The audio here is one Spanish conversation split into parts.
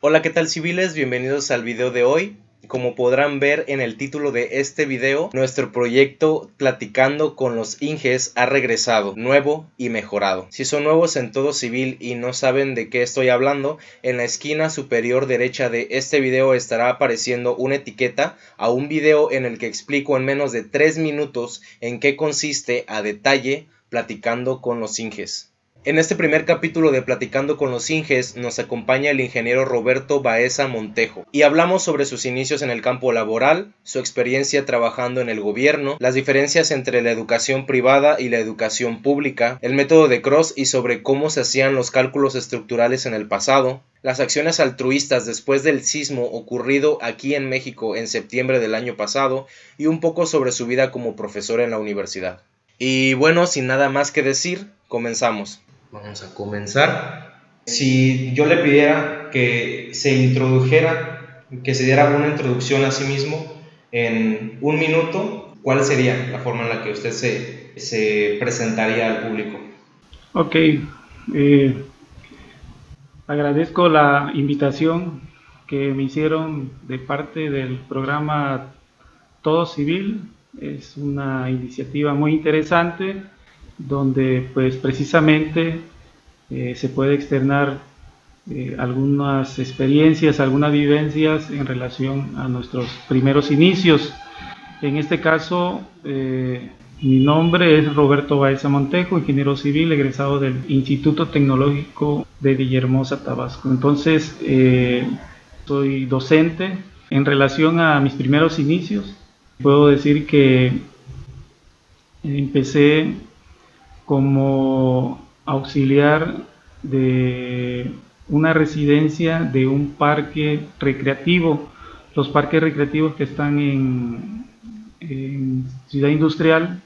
Hola, ¿qué tal civiles? Bienvenidos al video de hoy. Como podrán ver en el título de este video, nuestro proyecto Platicando con los Inges ha regresado, nuevo y mejorado. Si son nuevos en todo civil y no saben de qué estoy hablando, en la esquina superior derecha de este video estará apareciendo una etiqueta a un video en el que explico en menos de 3 minutos en qué consiste a detalle Platicando con los Inges. En este primer capítulo de Platicando con los Inges nos acompaña el ingeniero Roberto Baeza Montejo y hablamos sobre sus inicios en el campo laboral, su experiencia trabajando en el gobierno, las diferencias entre la educación privada y la educación pública, el método de Cross y sobre cómo se hacían los cálculos estructurales en el pasado, las acciones altruistas después del sismo ocurrido aquí en México en septiembre del año pasado y un poco sobre su vida como profesor en la universidad. Y bueno, sin nada más que decir, comenzamos. Vamos a comenzar. Si yo le pidiera que se introdujera, que se diera una introducción a sí mismo en 1 minuto, ¿cuál sería la forma en la que usted se presentaría al público? Ok, agradezco la invitación que me hicieron de parte del programa Todo Civil. Es una iniciativa muy interesante donde pues precisamente se puede externar algunas experiencias, algunas vivencias en relación a nuestros primeros inicios. En este caso, mi nombre es Roberto Baeza Montejo, ingeniero civil egresado del Instituto Tecnológico de Villahermosa, Tabasco. Entonces, soy docente. En relación a mis primeros inicios, puedo decir que empecé como auxiliar de una residencia de un parque recreativo. Los parques recreativos que están en Ciudad Industrial,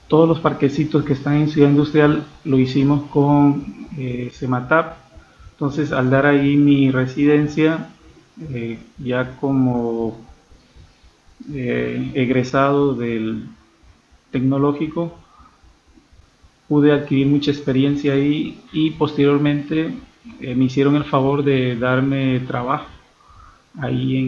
todos los parquecitos que están en Ciudad Industrial lo hicimos con Sematap. Entonces, al dar ahí mi residencia, ya como egresado del tecnológico, pude adquirir mucha experiencia ahí y posteriormente me hicieron el favor de darme trabajo Ahí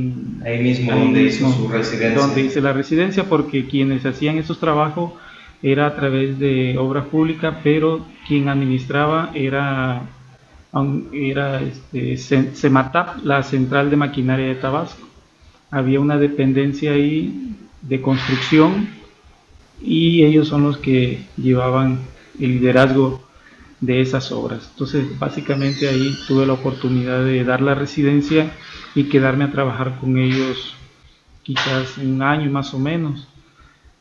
mismo donde hizo su residencia. donde hice la residencia, porque quienes hacían esos trabajos era a través de obras públicas, pero quien administraba era Sematap, la Central de Maquinaria de Tabasco. Había una dependencia ahí de construcción y ellos son los que llevaban el liderazgo de esas obras. Entonces, básicamente ahí tuve la oportunidad de dar la residencia y quedarme a trabajar con ellos quizás 1 año más o menos.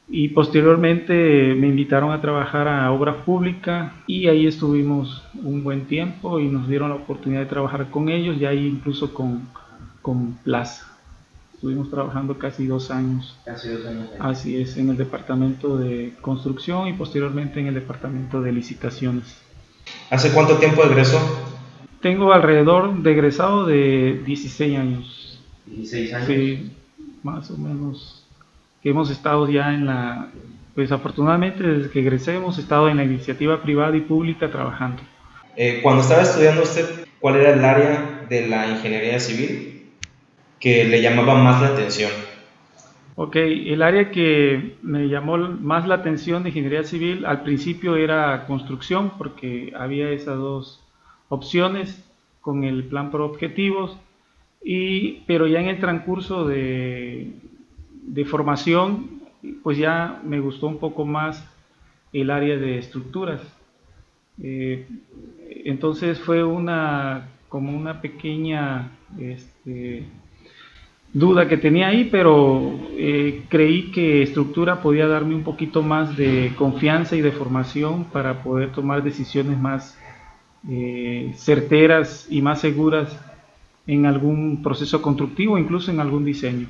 Y posteriormente me invitaron a trabajar a obras públicas y ahí estuvimos un buen tiempo y nos dieron la oportunidad de trabajar con ellos, y ahí incluso con Plaza. Estuvimos trabajando casi 2 años. Casi 2 años. Así es, en el departamento de construcción y posteriormente en el departamento de licitaciones. ¿Hace cuánto tiempo egresó? Tengo alrededor de egresado de 16 años. 16 años. Sí, más o menos. Que hemos estado ya pues afortunadamente desde que egresé hemos estado en la iniciativa privada y pública trabajando. Cuando estaba estudiando usted, ¿cuál era el área de la ingeniería civil que le llamaba más la atención? Ok, el área que me llamó más la atención de ingeniería civil al principio era construcción, porque había esas dos opciones con el plan por objetivos, pero ya en el transcurso de formación, pues ya me gustó un poco más el área de estructuras. Eh, entonces fue como una pequeña duda que tenía ahí, pero creí que estructura podía darme un poquito más de confianza y de formación para poder tomar decisiones más certeras y más seguras en algún proceso constructivo, incluso en algún diseño.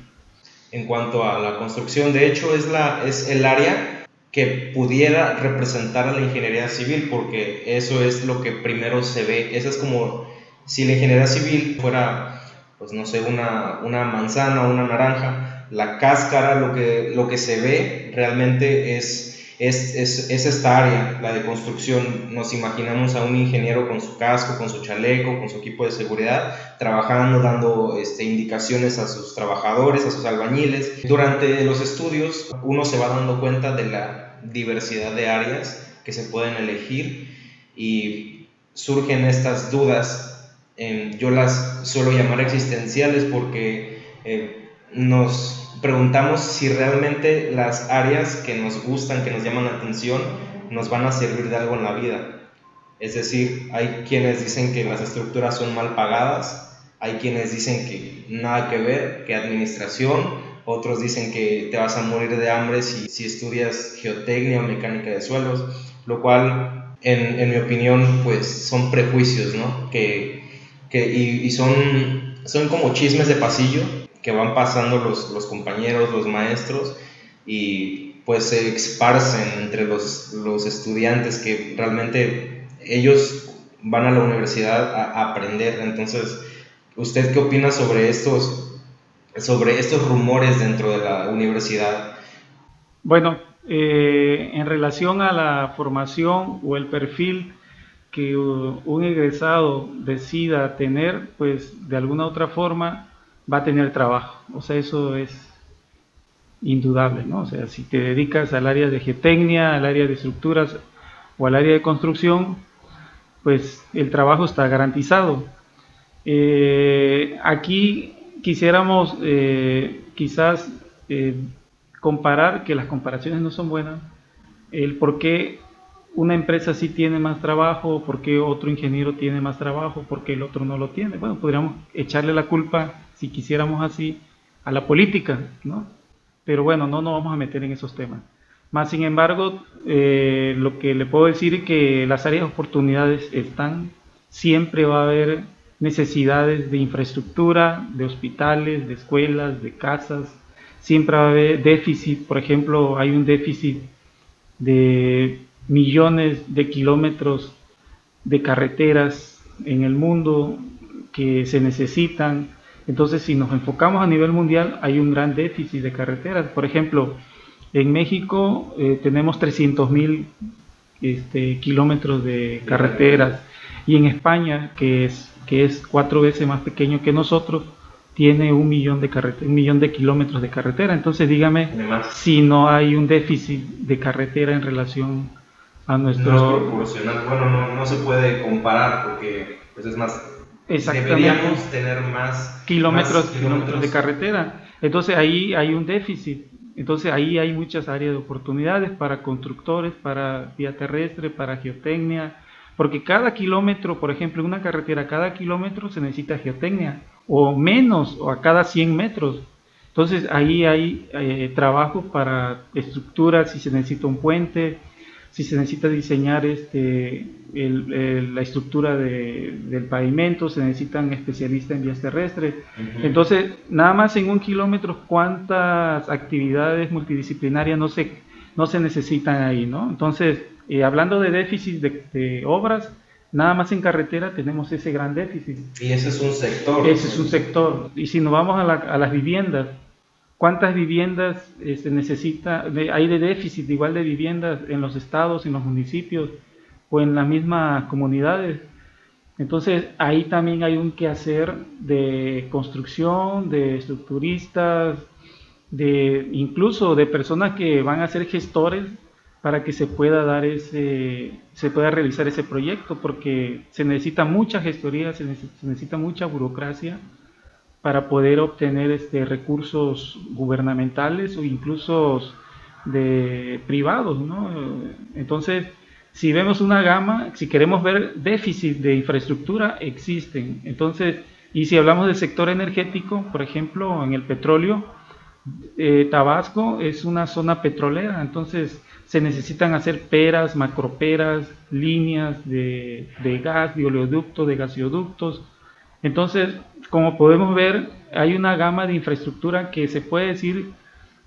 En cuanto a la construcción, de hecho es el área que pudiera representar a la ingeniería civil, porque eso es lo que primero se ve. Esa es como si la ingeniería civil fuera, pues no sé, una manzana o una naranja. La cáscara, lo que se ve realmente es es esta área, la de construcción. Nos imaginamos a un ingeniero con su casco, con su chaleco, con su equipo de seguridad, trabajando, dando indicaciones a sus trabajadores, a sus albañiles. Durante los estudios uno se va dando cuenta de la diversidad de áreas que se pueden elegir y surgen estas dudas. Yo las suelo llamar existenciales porque nos preguntamos si realmente las áreas que nos gustan, que nos llaman la atención, nos van a servir de algo en la vida. Es decir, hay quienes dicen que las estructuras son mal pagadas, hay quienes dicen que nada que ver, que administración, otros dicen que te vas a morir de hambre si estudias geotecnia o mecánica de suelos, lo cual, en mi opinión, pues son prejuicios, ¿no? Y son como chismes de pasillo que van pasando los compañeros, los maestros, y pues se esparcen entre los estudiantes que realmente ellos van a la universidad a aprender. Entonces, ¿usted qué opina sobre estos rumores dentro de la universidad? Bueno, en relación a la formación o el perfil que un egresado decida tener, pues de alguna u otra forma va a tener trabajo. O sea, eso es indudable, ¿no? O sea, si te dedicas al área de geotecnia, al área de estructuras o al área de construcción, pues el trabajo está garantizado. Aquí quisiéramos quizás comparar, que las comparaciones no son buenas, el por qué una empresa sí tiene más trabajo, por qué otro ingeniero tiene más trabajo, por qué el otro no lo tiene. Bueno, podríamos echarle la culpa, si quisiéramos así, a la política, ¿no? Pero bueno, no nos vamos a meter en esos temas. Más sin embargo, lo que le puedo decir es que las áreas de oportunidades están, siempre va a haber necesidades de infraestructura, de hospitales, de escuelas, de casas, siempre va a haber déficit. Por ejemplo, hay un déficit de millones de kilómetros de carreteras en el mundo que se necesitan. Entonces, si nos enfocamos a nivel mundial, hay un gran déficit de carreteras. Por ejemplo, en México tenemos 300.000 kilómetros de carreteras, y en España, que es 4 veces más pequeño que nosotros, tiene 1 millón de kilómetros de carretera. Entonces dígame si no hay un déficit de carretera en relación a nuestro... No es proporcional, bueno, no se puede comparar porque pues es más... Deberíamos tener más kilómetros de carretera. Entonces ahí hay un déficit. Entonces ahí hay muchas áreas de oportunidades para constructores, para vía terrestre, para geotecnia, porque cada kilómetro, por ejemplo, en una carretera, cada kilómetro se necesita geotecnia, o menos, o a cada 100 metros. Entonces ahí hay trabajo para estructuras, si se necesita un puente, si se necesita diseñar la estructura del pavimento, se necesitan especialistas en vías terrestres. Entonces, nada más en 1 kilómetro, ¿cuántas actividades multidisciplinarias no se necesitan ahí, ¿no? Entonces, hablando de déficit de obras, nada más en carretera tenemos ese gran déficit. Y ese es un sector. Ese es un sector. Y si nos vamos a las viviendas, ¿cuántas viviendas se necesita? Hay de déficit igual de viviendas en los estados, en los municipios o en las mismas comunidades. Entonces ahí también hay un quehacer de construcción, de estructuristas, incluso de personas que van a ser gestores para que se pueda realizar ese proyecto, porque se necesita mucha gestoría, se necesita mucha burocracia para poder obtener recursos gubernamentales o incluso de privados, ¿no? Entonces, si vemos una gama, si queremos ver déficit de infraestructura, existen. Entonces, y si hablamos del sector energético, por ejemplo, en el petróleo, Tabasco es una zona petrolera, entonces se necesitan hacer peras, macroperas, líneas de gas, de oleoductos, de gasoductos. Entonces, como podemos ver, hay una gama de infraestructura que se puede decir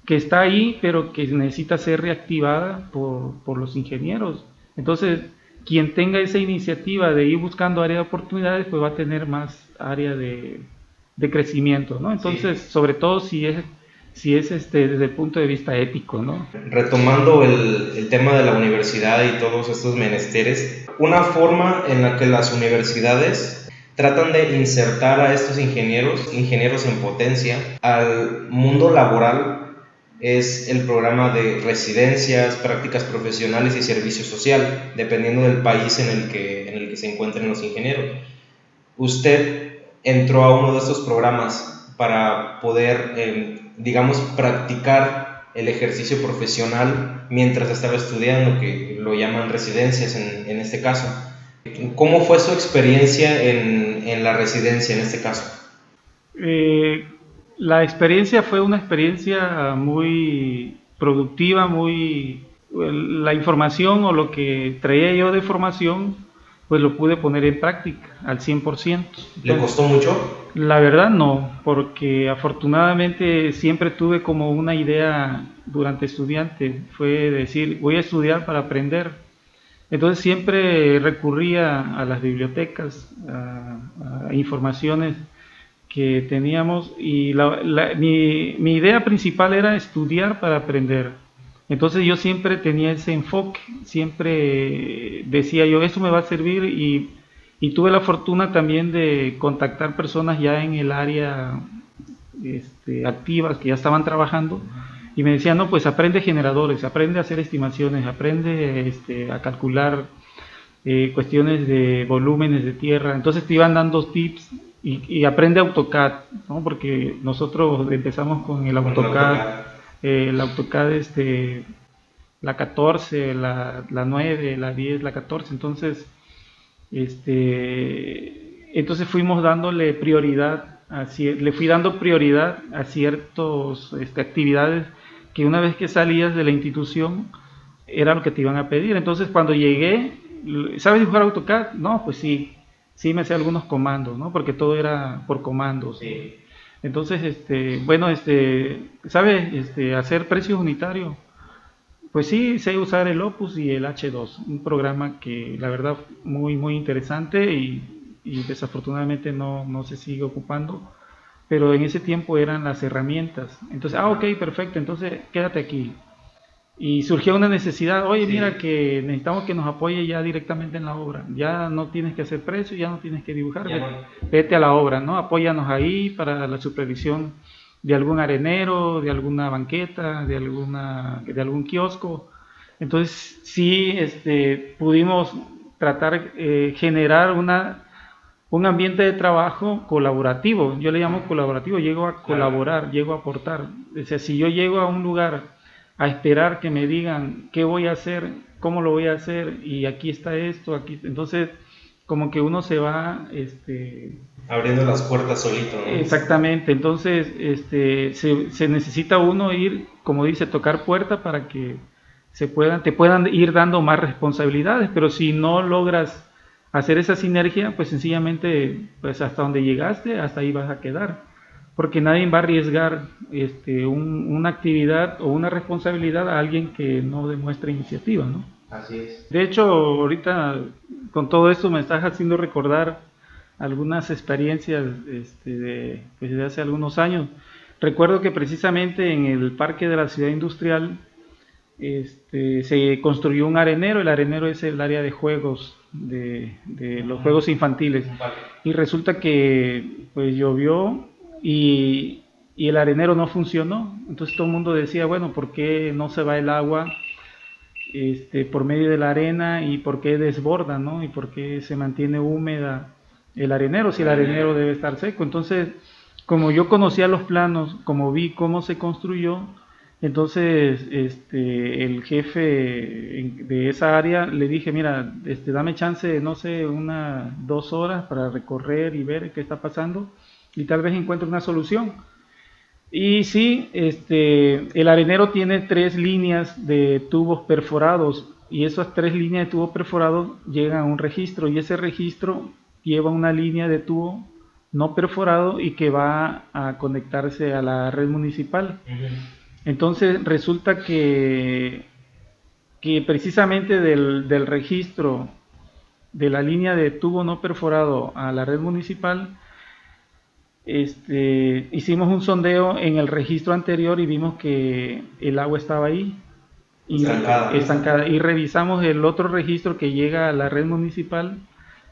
que está ahí, pero que necesita ser reactivada por los ingenieros. Entonces, quien tenga esa iniciativa de ir buscando área de oportunidades, pues va a tener más área de crecimiento, ¿no? Entonces, sí, sobre todo si si es desde el punto de vista ético, ¿no? Retomando el tema de la universidad y todos estos menesteres, una forma en la que las universidades tratan de insertar a estos ingenieros en potencia, al mundo laboral es el programa de residencias, prácticas profesionales y servicio social, dependiendo del país en el que se encuentren los ingenieros. Usted entró a uno de estos programas para poder, digamos, practicar el ejercicio profesional mientras estaba estudiando, que lo llaman residencias en este caso. ¿Cómo fue su experiencia en la residencia en este caso? La experiencia fue una experiencia muy productiva, la información o lo que traía yo de formación, pues lo pude poner en práctica al 100%. ¿Le costó mucho? La verdad no, porque afortunadamente siempre tuve como una idea durante estudiante, fue decir, voy a estudiar para aprender. Entonces siempre recurría a las bibliotecas, a informaciones que teníamos y mi idea principal era estudiar para aprender. Entonces yo siempre tenía ese enfoque, siempre decía yo, eso me va a servir y tuve la fortuna también de contactar personas ya en el área activas que ya estaban trabajando y me decían, no, pues aprende generadores, aprende a hacer estimaciones, aprende a calcular cuestiones de volúmenes de tierra. Entonces te iban dando tips y aprende AutoCAD, ¿no? Porque nosotros empezamos con el AutoCAD, la 14, la 9, la 10, la 14. Entonces fuimos dándole prioridad, le fui dando prioridad a ciertas actividades que una vez que salías de la institución era lo que te iban a pedir. Entonces cuando llegué, ¿sabes dibujar AutoCAD? No, pues sí me hacía algunos comandos, ¿no? Porque todo era por comandos. Sí. Entonces, ¿sabes hacer precios unitarios? Pues sí, sé usar el Opus y el H2, un programa que la verdad muy muy interesante y desafortunadamente no se sigue ocupando, pero en ese tiempo eran las herramientas. Entonces, ok, perfecto, entonces quédate aquí. Y surgió una necesidad, oye, sí, mira que necesitamos que nos apoye ya directamente en la obra, ya no tienes que hacer precio, ya no tienes que dibujar, vete a la obra, ¿no? Apóyanos ahí para la supervisión de algún arenero, de alguna banqueta, de algún kiosco. Entonces sí, pudimos tratar generar un ambiente de trabajo colaborativo. Yo le llamo colaborativo, llego a colaborar, llego a aportar. O sea, si yo llego a un lugar a esperar que me digan qué voy a hacer, cómo lo voy a hacer, y aquí está esto, aquí, entonces como que uno se va abriendo las puertas solito, ¿no? Exactamente, entonces se necesita uno ir, como dice, tocar puerta para que te puedan ir dando más responsabilidades, pero si no logras hacer esa sinergia, pues sencillamente pues hasta donde llegaste, hasta ahí vas a quedar, porque nadie va a arriesgar una actividad o una responsabilidad a alguien que no demuestra iniciativa, ¿no? Así es. De hecho, ahorita con todo esto me estás haciendo recordar algunas experiencias pues de hace algunos años. Recuerdo que precisamente en el parque de la ciudad industrial se construyó un arenero. El arenero es el área de juegos, de los juegos infantiles. Y resulta que pues llovió y el arenero no funcionó. Entonces todo el mundo decía, bueno, ¿por qué no se va el agua por medio de la arena y por qué desborda, ¿no? Y por qué se mantiene húmeda el arenero, si el arenero debe estar seco? Entonces, como yo conocía los planos, como vi cómo se construyó, entonces el jefe de esa área le dije, mira, dame chance, no sé, 2 horas para recorrer y ver qué está pasando y tal vez encuentre una solución. Y sí, el arenero tiene 3 líneas de tubos perforados y esas 3 líneas de tubos perforados llegan a un registro y ese registro lleva una línea de tubo no perforado y que va a conectarse a la red municipal. Entonces resulta que precisamente del registro de la línea de tubo no perforado a la red municipal hicimos un sondeo en el registro anterior y vimos que el agua estaba ahí estancada, y revisamos el otro registro que llega a la red municipal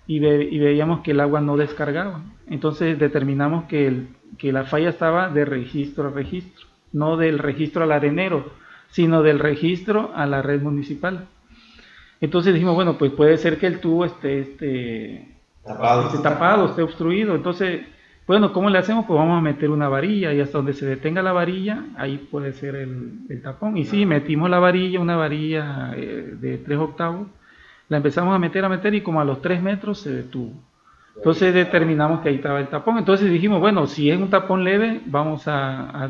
y veíamos que el agua no descargaba. Entonces determinamos que la falla estaba de registro a registro, no del registro al arenero, sino del registro a la red municipal. Entonces dijimos, bueno, pues puede ser que el tubo esté tapado, esté obstruido. Entonces, bueno, ¿cómo le hacemos? Pues vamos a meter una varilla y hasta donde se detenga la varilla, ahí puede ser el tapón. Y sí, metimos la varilla, una varilla de 3 octavos, la empezamos a meter y como a los 3 metros se detuvo. Entonces determinamos que ahí estaba el tapón. Entonces dijimos, bueno, si es un tapón leve, vamos a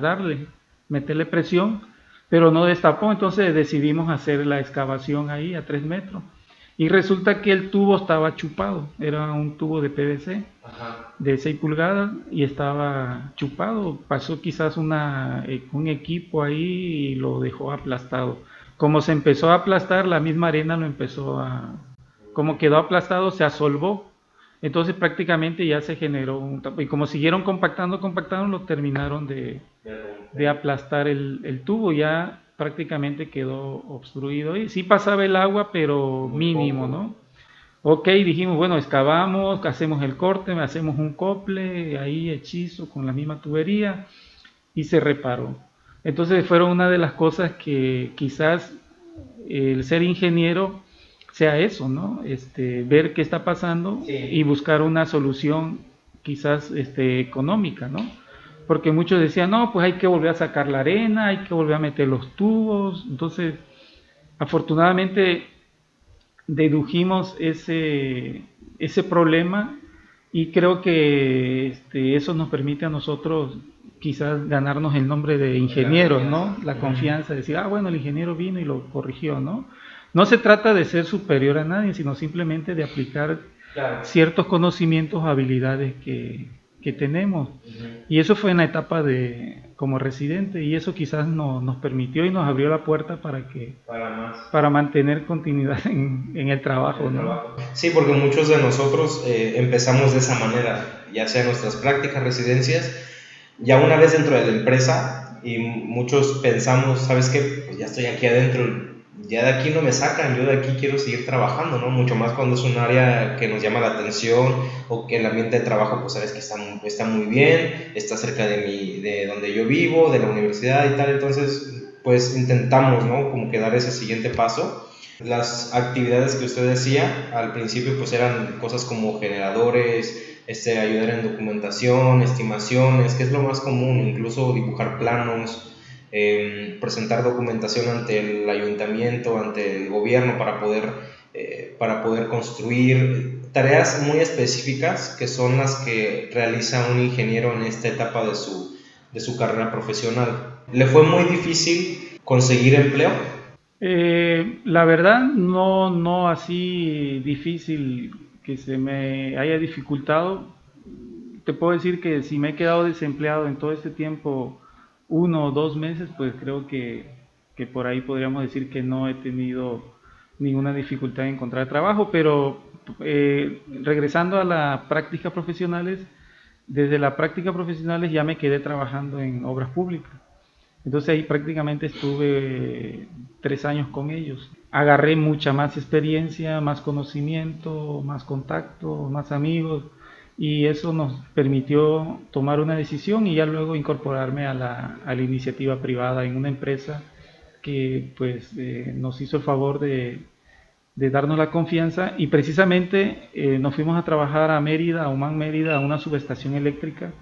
meterle presión, pero no destapó. Entonces decidimos hacer la excavación ahí a 3 metros. Y resulta que el tubo estaba chupado, era un tubo de PVC de 6 pulgadas y estaba chupado. Pasó quizás un equipo ahí y lo dejó aplastado. Como se empezó a aplastar, la misma arena lo empezó como quedó aplastado, se asolvó. Entonces prácticamente ya se generó un tapón. Y como siguieron compactando, lo terminaron de aplastar el tubo. Ya prácticamente quedó obstruido. Y sí pasaba el agua, pero mínimo, ¿no? Ok, dijimos, bueno, excavamos, hacemos el corte, hacemos un cople, ahí hechizo con la misma tubería y se reparó. Entonces fueron una de las cosas que quizás el ser ingeniero sea eso, ¿no? Ver qué está pasando y buscar una solución quizás económica, ¿no? Porque muchos decían, no, pues hay que volver a sacar la arena, hay que volver a meter los tubos. Entonces, afortunadamente dedujimos ese problema y creo que eso nos permite a nosotros quizás ganarnos el nombre de ingenieros, ¿no? La confianza de decir, bueno, el ingeniero vino y lo corrigió, ¿no? No se trata de ser superior a nadie, sino simplemente de aplicar ciertos conocimientos o habilidades que tenemos. Y eso fue en la etapa como residente, y eso quizás nos permitió y nos abrió la puerta para mantener continuidad en el trabajo, ¿no? Sí, porque muchos de nosotros empezamos de esa manera, ya sea en nuestras prácticas, residencias, ya una vez dentro de la empresa, y muchos pensamos, ¿sabes qué? Pues ya estoy aquí adentro, ya de aquí no me sacan, yo de aquí quiero seguir trabajando, ¿no? Mucho más cuando es un área que nos llama la atención o que el ambiente de trabajo, pues sabes que está muy bien, está cerca de donde yo vivo, de la universidad y tal. Entonces, pues intentamos, ¿no? Como que dar ese siguiente paso. Las actividades que usted decía al principio, pues eran cosas como generadores, ayudar en documentación, estimaciones, que es lo más común, incluso dibujar planos, presentar documentación ante el ayuntamiento, ante el gobierno para poder construir tareas muy específicas que son las que realiza un ingeniero en esta etapa de su carrera profesional. ¿Le fue muy difícil conseguir empleo? La verdad, no así difícil que se me haya dificultado. Te puedo decir que si me he quedado desempleado en todo este tiempo, 1 o 2 meses, pues creo que por ahí podríamos decir que no he tenido ninguna dificultad en encontrar trabajo, pero regresando a las prácticas profesionales, desde las prácticas profesionales ya me quedé trabajando en obras públicas. Entonces ahí prácticamente estuve 3 años con ellos. Agarré mucha más experiencia, más conocimiento, más contacto, más amigos, y eso nos permitió tomar una decisión y ya luego incorporarme a la iniciativa privada en una empresa que pues nos hizo el favor de darnos la confianza, y precisamente nos fuimos a trabajar a Mérida, a Humán Mérida, a una subestación eléctrica,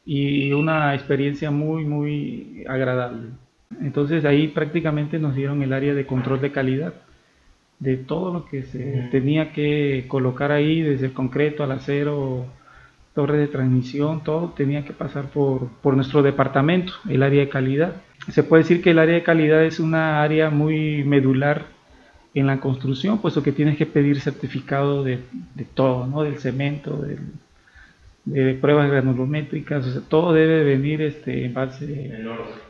y una experiencia muy agradable. Entonces ahí prácticamente nos dieron el área de control de calidad de todo lo que se tenía que colocar ahí, desde el concreto al acero, torres de transmisión, todo tenía que pasar por nuestro departamento, el área de calidad. Se puede decir que el área de calidad es una área muy medular en la construcción, puesto que tienes que pedir certificado de todo, ¿no? Del cemento, de pruebas granulométricas, o sea, todo debe venir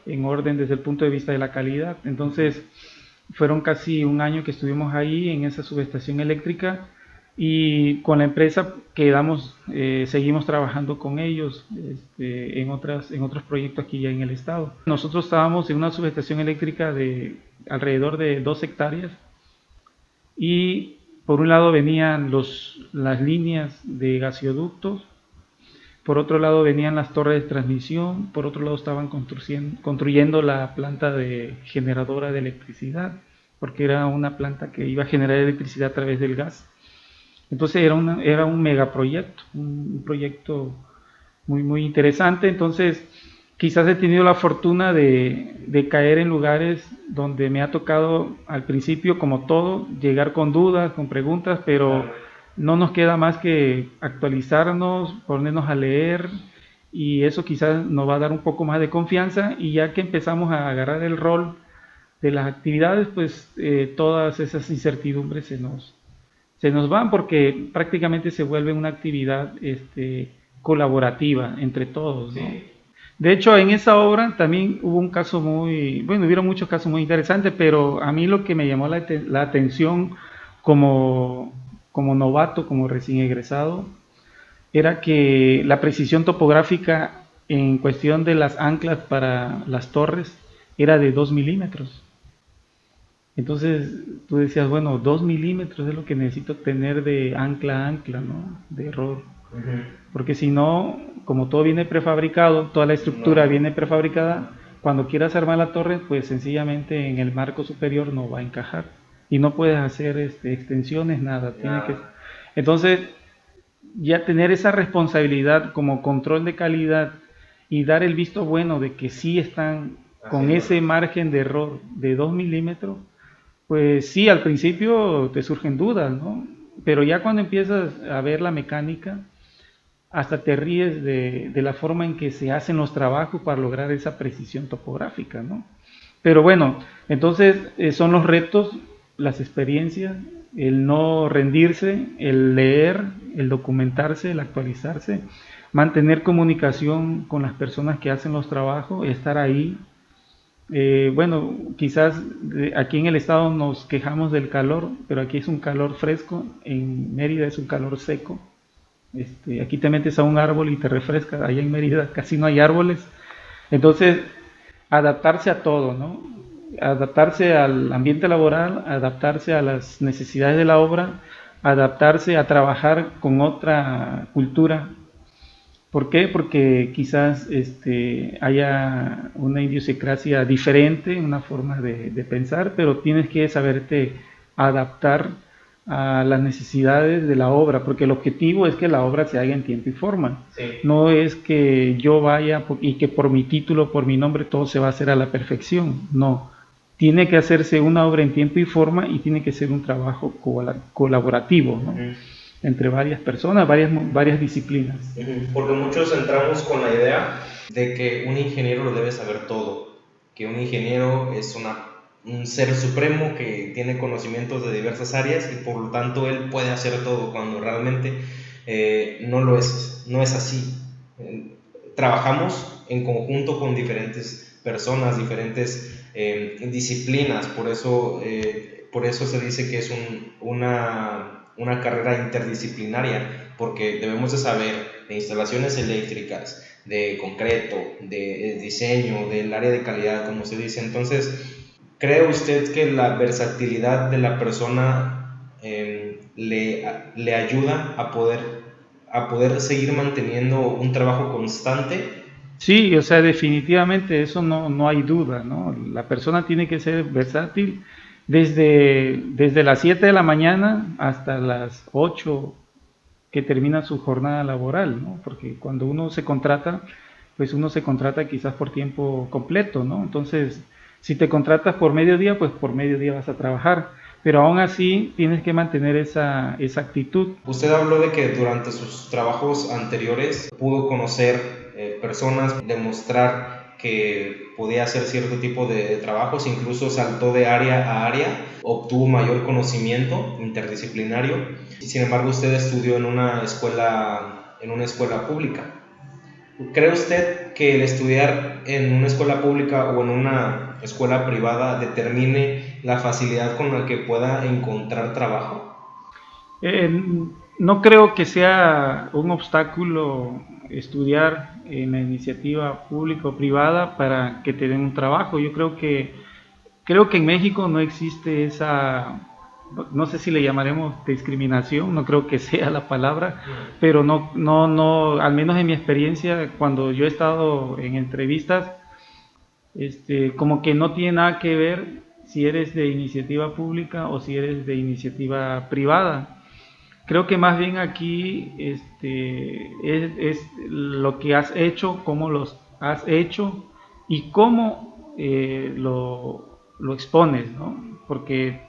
en orden desde el punto de vista de la calidad. Entonces fueron casi un año que estuvimos ahí en esa subestación eléctrica, y con la empresa seguimos trabajando con ellos en otros proyectos aquí ya en el estado. Nosotros estábamos en una subestación eléctrica de alrededor de 2 hectáreas y por un lado venían las líneas de gasoductos, por otro lado venían las torres de transmisión, por otro lado estaban construyendo la planta de generadora de electricidad, porque era una planta que iba a generar electricidad a través del gas. Entonces era un megaproyecto, un proyecto muy, muy interesante. Entonces quizás he tenido la fortuna de caer en lugares donde me ha tocado al principio, como todo, llegar con dudas, con preguntas, pero no nos queda más que actualizarnos, ponernos a leer, y eso quizás nos va a dar un poco más de confianza, y ya que empezamos a agarrar el rol de las actividades, pues todas esas incertidumbres se nos van, porque prácticamente se vuelve una actividad colaborativa entre todos, ¿no? Sí. De hecho, en esa obra también hubo un caso hubieron muchos casos muy interesantes, pero a mí lo que me llamó la atención como novato, como recién egresado, era que la precisión topográfica en cuestión de las anclas para las torres era de 2 milímetros. Entonces tú decías, bueno, 2 milímetros es lo que necesito tener de ancla a ancla, ¿no? De error. Porque si no, como todo viene prefabricado, toda la estructura viene prefabricada, cuando quieras armar la torre, pues sencillamente en el marco superior no va a encajar. Y no puedes hacer extensiones, nada. Entonces, ya tener esa responsabilidad como control de calidad y dar el visto bueno de que sí están con ese margen de error de 2 milímetros, pues sí, al principio te surgen dudas, ¿no? Pero ya cuando empiezas a ver la mecánica, hasta te ríes de la forma en que se hacen los trabajos para lograr esa precisión topográfica, ¿no? Pero bueno, entonces son los retos, las experiencias, el no rendirse, el leer, el documentarse, el actualizarse, mantener comunicación con las personas que hacen los trabajos, estar ahí. Bueno, quizás aquí en el estado nos quejamos del calor, pero aquí es un calor fresco, en Mérida es un calor seco. Aquí te metes a un árbol y te refresca, allá en Mérida casi no hay árboles. Entonces, adaptarse a todo, ¿no? Adaptarse al ambiente laboral, adaptarse a las necesidades de la obra, adaptarse a trabajar con otra cultura. ¿Por qué? Porque quizás haya una idiosincrasia diferente, una forma de pensar, pero tienes que saberte adaptar a las necesidades de la obra, porque el objetivo es que la obra se haga en tiempo y forma. Sí. No es que yo vaya y que por mi título, por mi nombre, todo se va a hacer a la perfección. No. Tiene que hacerse una obra en tiempo y forma y tiene que ser un trabajo colaborativo, ¿no? Entre varias personas, varias disciplinas. Porque muchos entramos con la idea de que un ingeniero lo debe saber todo, que un ingeniero es un ser supremo que tiene conocimientos de diversas áreas y por lo tanto él puede hacer todo, cuando realmente no es así. Trabajamos en conjunto con diferentes personas, diferentes disciplinas, por eso se dice que es una carrera interdisciplinaria, porque debemos de saber de instalaciones eléctricas, de concreto, de diseño, del área de calidad, como se dice. Entonces, ¿cree usted que la versatilidad de la persona le ayuda a poder seguir manteniendo un trabajo constante? Sí, o sea, definitivamente eso no hay duda, ¿no? La persona tiene que ser versátil desde las 7 de la mañana hasta las 8 que termina su jornada laboral, ¿no? Porque cuando uno se contrata, pues uno se contrata quizás por tiempo completo, ¿no? Entonces, si te contratas por mediodía, pues por mediodía vas a trabajar, pero aún así tienes que mantener esa actitud. Usted habló de que durante sus trabajos anteriores pudo conocer personas, demostrar que podía hacer cierto tipo de trabajos, incluso saltó de área a área, obtuvo mayor conocimiento interdisciplinario. Sin embargo, usted estudió en una escuela pública. ¿Cree usted que el estudiar en una escuela pública o en una escuela privada determine la facilidad con la que pueda encontrar trabajo? No creo que sea un obstáculo estudiar en la iniciativa pública o privada para que te den un trabajo. Yo creo que en México no existe esa, no sé si le llamaremos discriminación, no creo que sea la palabra, pero no, al menos en mi experiencia, cuando yo he estado en entrevistas, como que no tiene nada que ver si eres de iniciativa pública o si eres de iniciativa privada. Creo que más bien aquí es lo que has hecho, cómo los has hecho y cómo lo expones, ¿no? Porque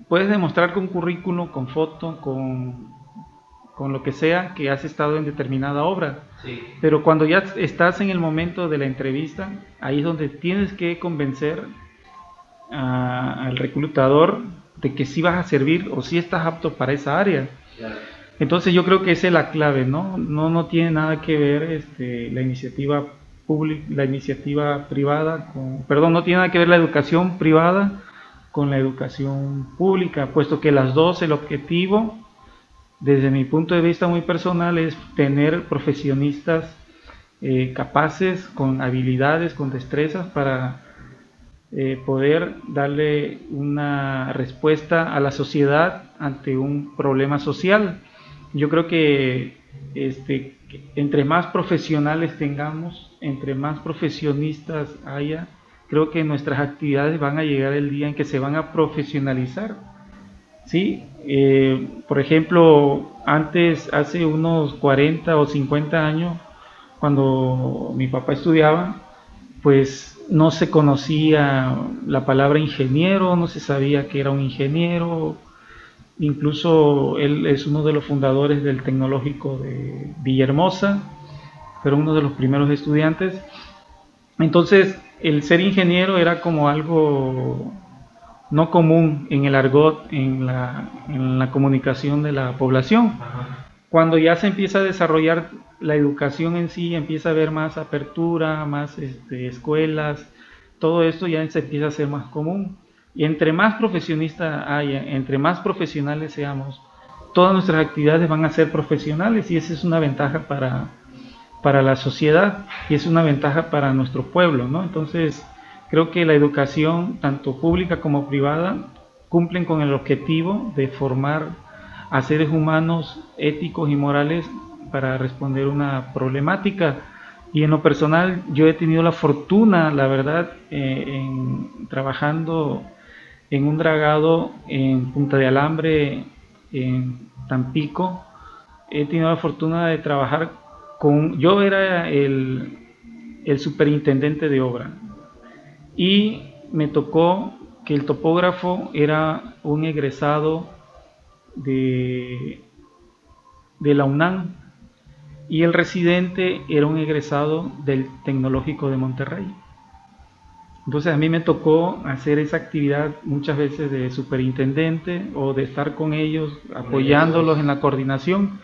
puedes demostrar con currículum, con foto, con lo que sea que has estado en determinada obra. Sí. Pero cuando ya estás en el momento de la entrevista, ahí es donde tienes que convencer al reclutador de que sí vas a servir o sí estás apto para esa área. Claro. Entonces yo creo que esa es la clave, ¿no? No tiene nada que ver la iniciativa pública, la iniciativa privada, no tiene nada que ver la educación privada con la educación pública, puesto que las dos, el objetivo, desde mi punto de vista muy personal, es tener profesionistas capaces, con habilidades, con destrezas para poder darle una respuesta a la sociedad ante un problema social. Yo creo que entre más profesionales tengamos, entre más profesionistas haya, creo que nuestras actividades van a llegar el día en que se van a profesionalizar. Sí, por ejemplo, hace unos 40 o 50 años, cuando mi papá estudiaba, pues no se conocía la palabra ingeniero, no se sabía que era un ingeniero. Incluso él es uno de los fundadores del Tecnológico de Villahermosa, pero uno de los primeros estudiantes. Entonces, el ser ingeniero era como algo no común en el argot, en la comunicación de la población. Cuando ya se empieza a desarrollar la educación en sí, empieza a haber más apertura, más escuelas, todo esto ya se empieza a hacer más común. Y entre más profesionistas haya, entre más profesionales seamos, todas nuestras actividades van a ser profesionales y esa es una ventaja para la sociedad y es una ventaja para nuestro pueblo, ¿no? Entonces, creo que la educación, tanto pública como privada, cumplen con el objetivo de formar a seres humanos éticos y morales para responder una problemática. Y en lo personal, yo he tenido la fortuna, la verdad, trabajando en un dragado en Punta de Alambre, en Tampico, he tenido la fortuna de trabajar yo era el superintendente de obra y me tocó que el topógrafo era un egresado de la UNAM y el residente era un egresado del Tecnológico de Monterrey. Entonces a mí me tocó hacer esa actividad muchas veces de superintendente o de estar con ellos, apoyándolos en la coordinación.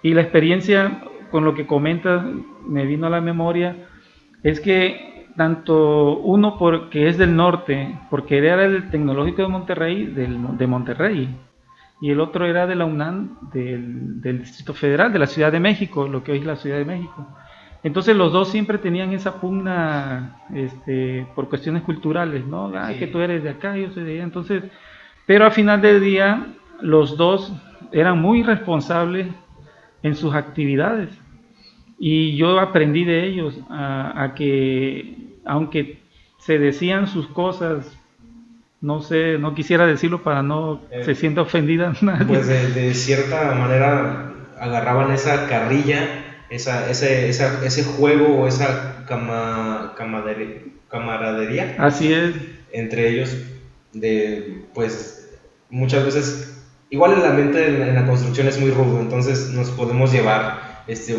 Y la experiencia, con lo que comentas, me vino a la memoria, es que tanto uno porque es del norte, porque era del Tecnológico de Monterrey, de Monterrey, y el otro era de la UNAM, del Distrito Federal, de la Ciudad de México, lo que hoy es la Ciudad de México. Entonces los dos siempre tenían esa pugna por cuestiones culturales, ¿no? Sí. Que tú eres de acá, yo soy de allá. Entonces, pero al final del día, los dos eran muy responsables en sus actividades. Y yo aprendí de ellos a que, aunque se decían sus cosas, no sé, no quisiera decirlo para no se sienta ofendida nadie. Pues de cierta manera agarraban esa carrilla, ese juego o esa camaradería. Así es. Entre ellos, pues muchas veces, igual el ambiente en la construcción es muy rudo, entonces nos podemos llevar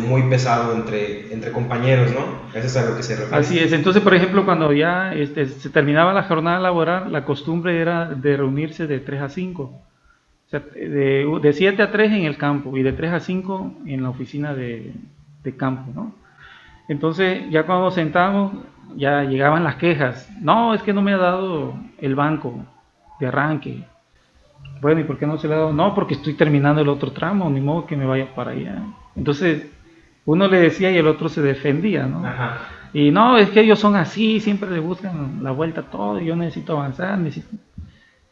muy pesado entre compañeros, ¿no? Eso es a lo que se refiere. Así es. Entonces, por ejemplo, cuando ya se terminaba la jornada laboral, la costumbre era de reunirse de 3 a 5. O sea, de 7 a 3 en el campo y de 3 a 5 en la oficina de campo, ¿no? Entonces, ya cuando nos sentábamos, ya llegaban las quejas. No, es que no me ha dado el banco de arranque. Bueno, ¿y por qué no se le ha dado? No, porque estoy terminando el otro tramo, ni modo que me vaya para allá. Entonces, uno le decía y el otro se defendía, ¿no? Ajá. Y no, es que ellos son así, siempre le buscan la vuelta a todo, yo necesito avanzar, necesito...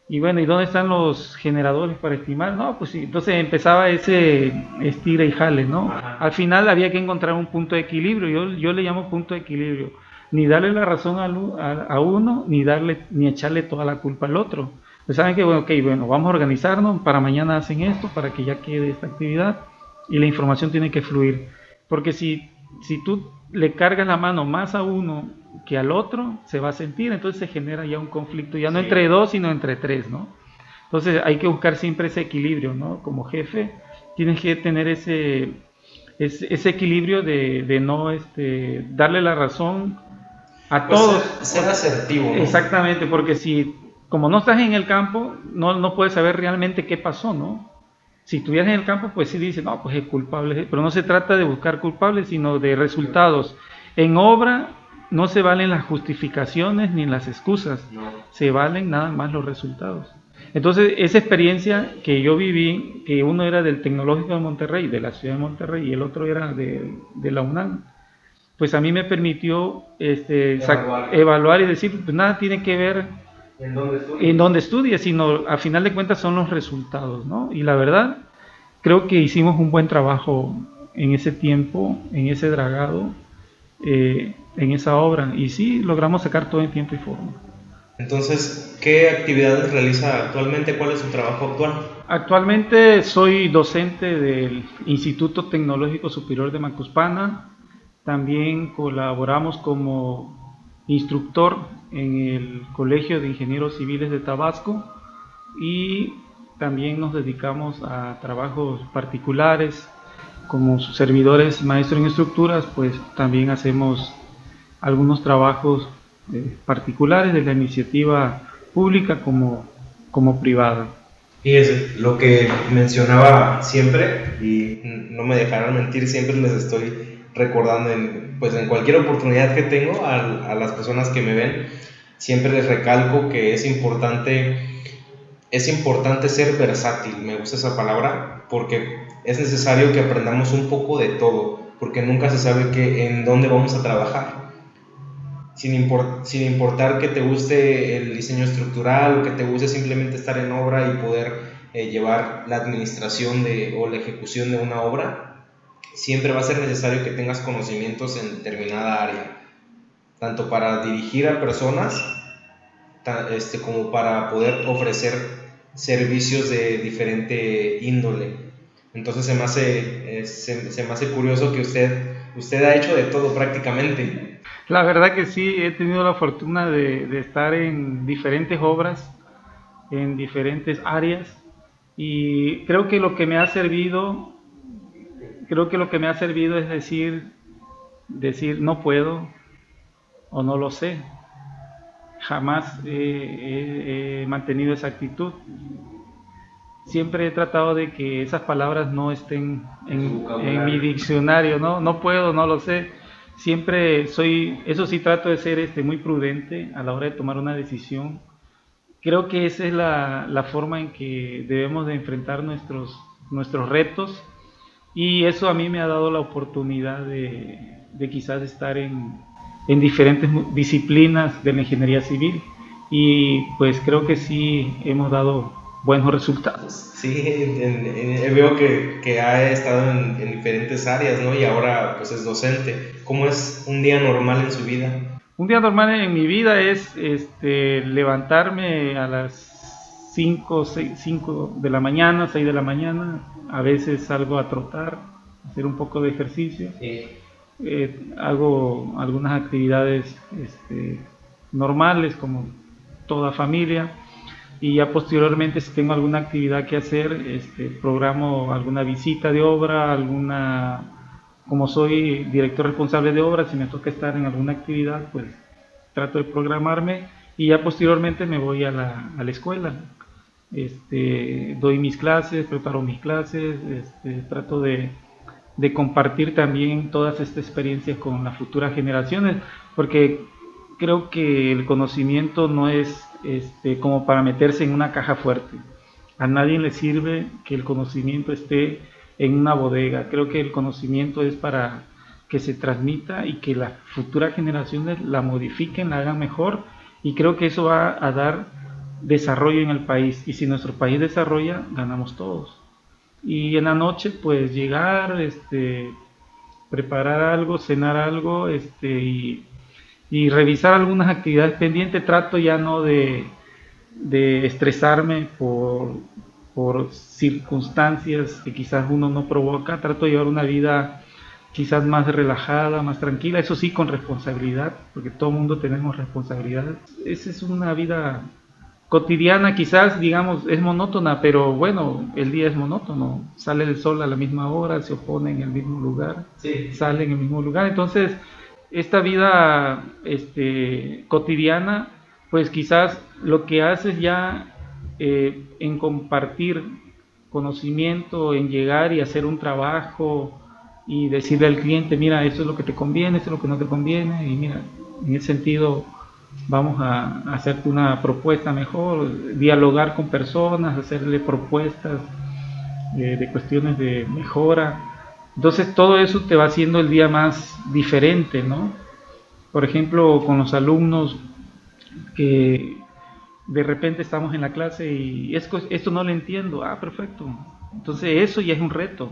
Y bueno, ¿y dónde están los generadores para estimar? No, pues sí, entonces empezaba ese estira y jale, ¿no? Ajá. Al final había que encontrar un punto de equilibrio, yo le llamo punto de equilibrio, ni darle la razón a uno, ni echarle toda la culpa al otro. Pues saben que, bueno, okay, bueno, vamos a organizarnos, para mañana hacen esto, para que ya quede esta actividad, y la información tiene que fluir. Porque si tú le cargas la mano más a uno que al otro, se va a sentir, entonces se genera ya un conflicto, ya no Sí. entre dos, sino entre tres, ¿no? Entonces hay que buscar siempre ese equilibrio, ¿no? Como jefe, tienes que tener ese equilibrio de no darle la razón a Pues todos. ser asertivo, ¿no? Exactamente, porque si, como no estás en el campo, no puedes saber realmente qué pasó, ¿no? Si estuvieras en el campo, pues sí dices, no, pues es culpable, pero no se trata de buscar culpables, sino de resultados. En obra no se valen las justificaciones ni las excusas, No. se valen nada más los resultados. Entonces, esa experiencia que yo viví, que uno era del Tecnológico de Monterrey, de la ciudad de Monterrey, y el otro era de la UNAM, pues a mí me permitió evaluar y decir, pues nada tiene que ver en dónde estudies, sino a final de cuentas son los resultados, ¿no? Y la verdad, creo que hicimos un buen trabajo en ese tiempo, en ese dragado, en esa obra, y sí logramos sacar todo en tiempo y forma. Entonces, ¿qué actividades realiza actualmente? ¿Cuál es su trabajo actual? Actualmente soy docente del Instituto Tecnológico Superior de Macuspana. También colaboramos como instructor en el Colegio de Ingenieros Civiles de Tabasco y también nos dedicamos a trabajos particulares como servidores maestros en estructuras, pues también hacemos algunos trabajos particulares de la iniciativa pública como privada. Fíjese, lo que mencionaba siempre, y no me dejarán mentir, siempre les estoy recordando pues en cualquier oportunidad que tengo a las personas que me ven, siempre les recalco que es importante ser versátil, me gusta esa palabra, porque es necesario que aprendamos un poco de todo, porque nunca se sabe en dónde vamos a trabajar. Sin importar que te guste el diseño estructural o que te guste simplemente estar en obra y poder llevar la administración o la ejecución de una obra, siempre va a ser necesario que tengas conocimientos en determinada área, tanto para dirigir a personas como para poder ofrecer servicios de diferente índole. Entonces se me hace curioso que usted ha hecho de todo prácticamente. La verdad que sí, he tenido la fortuna de estar en diferentes obras, en diferentes áreas, y creo que lo que me ha servido es decir no puedo o no lo sé. Jamás he mantenido esa actitud. Siempre he tratado de que esas palabras no estén en mi diccionario, ¿no? No puedo, no lo sé. Siempre eso sí trato de ser muy prudente a la hora de tomar una decisión. Creo que esa es la forma en que debemos de enfrentar nuestros retos, y eso a mí me ha dado la oportunidad de quizás estar en diferentes disciplinas de la ingeniería civil, y pues creo que sí hemos dado buenos resultados. Sí, veo que ha estado en diferentes áreas, ¿no? Y ahora pues es docente. ¿Cómo es un día normal en su vida? Un día normal en mi vida es levantarme a las 5 de la mañana, 6 de la mañana, a veces salgo a trotar, hacer un poco de ejercicio. Sí. Hago algunas actividades normales como toda familia, y ya posteriormente, si tengo alguna actividad que hacer, programo alguna visita de obra, como soy director responsable de obra, si me toca estar en alguna actividad, pues trato de programarme, y ya posteriormente me voy a la escuela. Doy mis clases, preparo mis clases, trato de compartir también todas estas experiencias con las futuras generaciones, porque creo que el conocimiento no es como para meterse en una caja fuerte. a nadie le sirve que el conocimiento esté en una bodega. Creo que el conocimiento es para que se transmita y que las futuras generaciones la modifiquen, la hagan mejor, y creo que eso va a dar desarrollo en el país, y si nuestro país desarrolla, ganamos todos. Y en la noche pues llegar, preparar algo, cenar algo, y revisar algunas actividades pendientes. Trato ya no de estresarme por circunstancias que quizás uno no provoca. Trato de llevar una vida quizás más relajada, más tranquila, eso sí, con responsabilidad, porque todo el mundo tenemos responsabilidades. Esa es una vida cotidiana, quizás, digamos, es monótona, pero bueno, el día es monótono. Sale el sol a la misma hora, se opone en el mismo lugar, sí, sale en el mismo lugar. Entonces, esta vida cotidiana, pues quizás lo que haces ya en compartir conocimiento, en llegar y hacer un trabajo y decirle al cliente, mira, esto es lo que te conviene, esto es lo que no te conviene, y mira, en ese sentido vamos a hacerte una propuesta mejor, dialogar con personas, hacerle propuestas de cuestiones de mejora. Entonces todo eso te va haciendo el día más diferente, ¿no? Por ejemplo, con los alumnos que de repente estamos en la clase y esto no lo entiendo, perfecto. Entonces eso ya es un reto,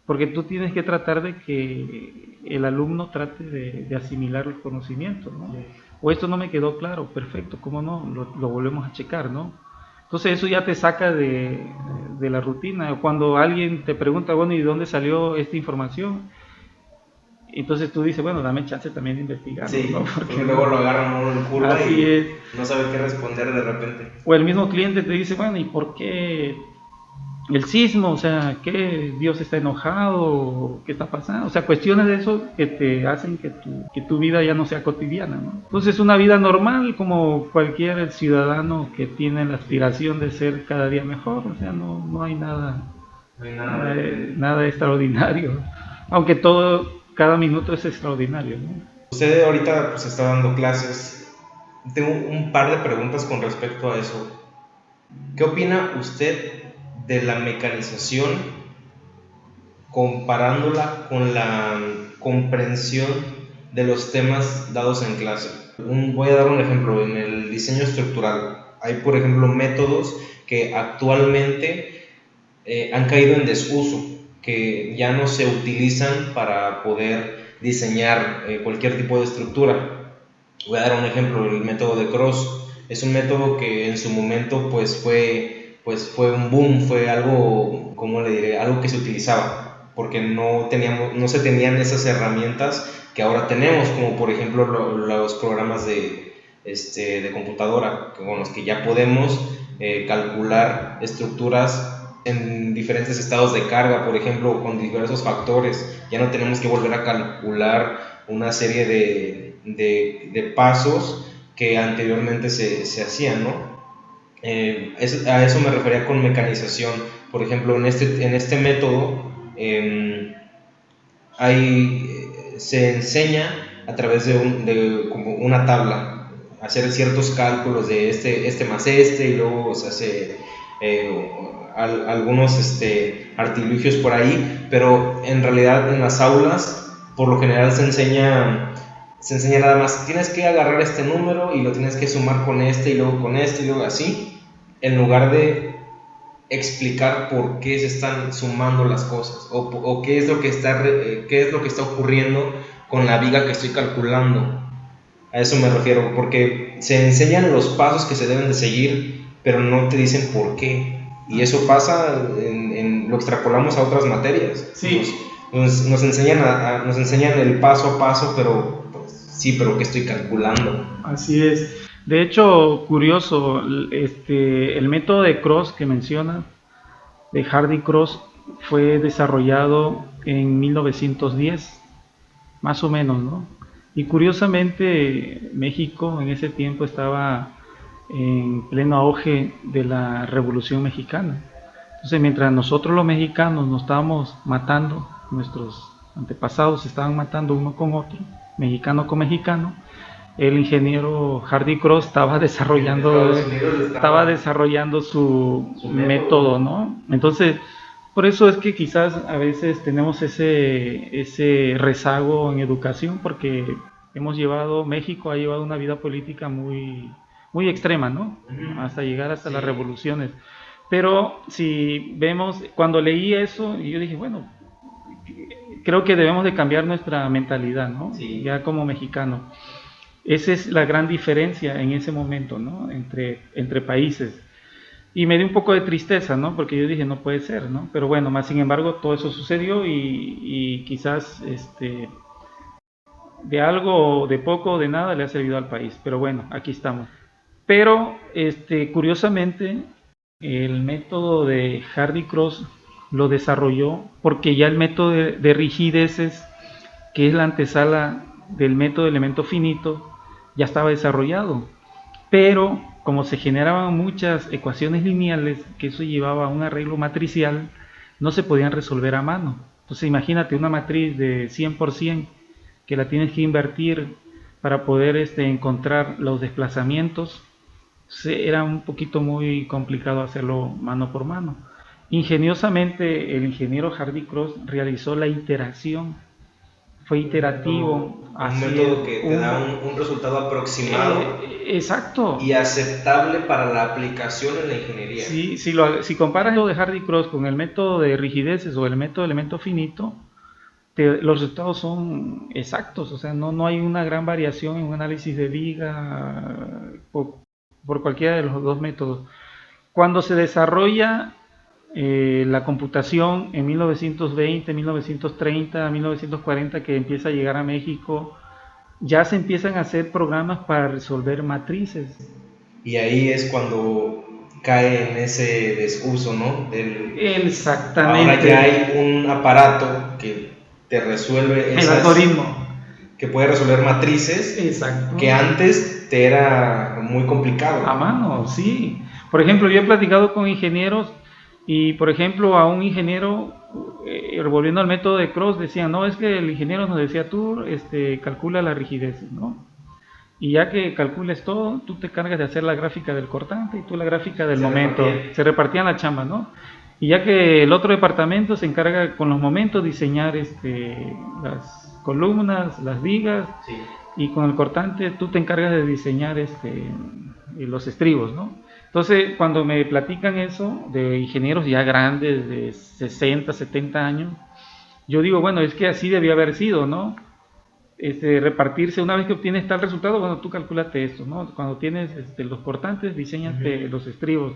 porque tú tienes que tratar de que el alumno trate de asimilar los conocimientos, ¿no? Sí. O esto no me quedó claro, perfecto, ¿cómo no? Lo volvemos a checar, ¿no? Entonces eso ya te saca de la rutina. Cuando alguien te pregunta, bueno, ¿y de dónde salió esta información? Entonces tú dices, bueno, dame chance también de investigar. Sí, ¿no? Porque luego lo agarran uno en curva y no sabe qué responder de repente. O el mismo cliente te dice, bueno, ¿y por qué el sismo? O sea, ¿qué? ¿Dios está enojado? ¿Qué está pasando? O sea, cuestiones de eso que te hacen que tu vida ya no sea cotidiana, ¿no? Entonces, una vida normal como cualquier ciudadano que tiene la aspiración de ser cada día mejor. O sea, no hay nada, nada extraordinario. Aunque cada minuto es extraordinario, ¿no? Usted ahorita pues está dando clases. Tengo un par de preguntas con respecto a eso. ¿Qué opina usted de la mecanización comparándola con la comprensión de los temas dados en clase? Voy a dar un ejemplo. En el diseño estructural hay, por ejemplo, métodos que actualmente han caído en desuso, que ya no se utilizan para poder diseñar cualquier tipo de estructura. Voy a dar un ejemplo, el método de Cross. Es un método que en su momento pues fue un boom, fue algo, ¿cómo le diré? Algo que se utilizaba, porque no se tenían esas herramientas que ahora tenemos, como por ejemplo los programas de computadora, con los que ya podemos calcular estructuras en diferentes estados de carga, por ejemplo, con diversos factores. Ya no tenemos que volver a calcular una serie de pasos que anteriormente se hacían, ¿no? A eso me refería con mecanización. Por ejemplo, en este método se enseña a través de como una tabla, hacer ciertos cálculos de este más y luego se hace algunos artilugios por ahí, pero en realidad en las aulas por lo general se enseña nada más, tienes que agarrar este número y lo tienes que sumar con y luego con y luego así, en lugar de explicar por qué se están sumando las cosas o qué es lo que está ocurriendo con la viga que estoy calculando. A eso me refiero, porque se enseñan los pasos que se deben de seguir, pero no te dicen por qué. Y eso pasa, lo extrapolamos a otras materias. Sí. Nos enseñan el paso a paso, pero pues, sí, pero ¿qué estoy calculando? Así es. De hecho, curioso, el método de Cross que menciona, de Hardy-Cross, fue desarrollado en 1910, más o menos, ¿no? Y curiosamente, México en ese tiempo estaba en pleno auge de la Revolución Mexicana. Entonces, mientras nosotros los mexicanos nos estábamos matando, nuestros antepasados se estaban matando uno con otro, mexicano con mexicano, el ingeniero Hardy Cross estaba desarrollando su método, ¿no? Entonces, por eso es que quizás a veces tenemos ese rezago en educación, porque México ha llevado una vida política muy extrema, ¿no? Hasta llegar hasta las revoluciones. Pero si vemos, cuando leí eso, yo dije, bueno, creo que debemos de cambiar nuestra mentalidad, ¿no? Sí. Ya como mexicano. Esa es la gran diferencia en ese momento, ¿no? Entre países. Y me dio un poco de tristeza, ¿no? Porque yo dije, no puede ser, ¿no? Pero bueno, más sin embargo, todo eso sucedió y quizás de algo, de poco o de nada le ha servido al país. Pero bueno, aquí estamos. Pero, curiosamente, el método de Hardy Cross lo desarrolló porque ya el método de rigideces, que es la antesala del método de elemento finito, ya estaba desarrollado. Pero como se generaban muchas ecuaciones lineales, que eso llevaba a un arreglo matricial, no se podían resolver a mano. Entonces imagínate una matriz de 100% que la tienes que invertir para poder encontrar los desplazamientos. Era un poquito muy complicado hacerlo mano por mano. Ingeniosamente el ingeniero Hardy Cross realizó la iteración, fue iterativo. Un método que te da un resultado aproximado exacto. y aceptable para la aplicación en la ingeniería. Sí, si comparas lo de Hardy Cross con el método de rigideces o el método de elemento finito, los resultados son exactos, o sea, no hay una gran variación en un análisis de viga por cualquiera de los dos métodos. Cuando se desarrolla la computación en 1920, 1930, 1940, que empieza a llegar a México, ya se empiezan a hacer programas para resolver matrices. Y ahí es cuando cae en ese desuso, ¿no? Exactamente. Ahora ya hay un aparato que te resuelve el algoritmo, que puede resolver matrices. Exacto. Que antes te era muy complicado. A mano, sí. Por ejemplo, yo he platicado con ingenieros y, por ejemplo, a un ingeniero, volviendo al método de Cross, decían, no, es que el ingeniero nos decía, tú calcula la rigidez, ¿no? Y ya que calcules todo, tú te cargas de hacer la gráfica del cortante y tú la gráfica del momento. Se repartían la chamba, ¿no? Y ya que el otro departamento se encarga con los momentos diseñar las columnas, las vigas, sí. Y con el cortante tú te encargas de diseñar los estribos, ¿no? Entonces, cuando me platican eso de ingenieros ya grandes, de 60, 70 años, yo digo, bueno, es que así debió haber sido, ¿no? Repartirse, una vez que obtienes tal resultado, bueno, tú calculate esto, ¿no? Cuando tienes los cortantes, diseñate los estribos.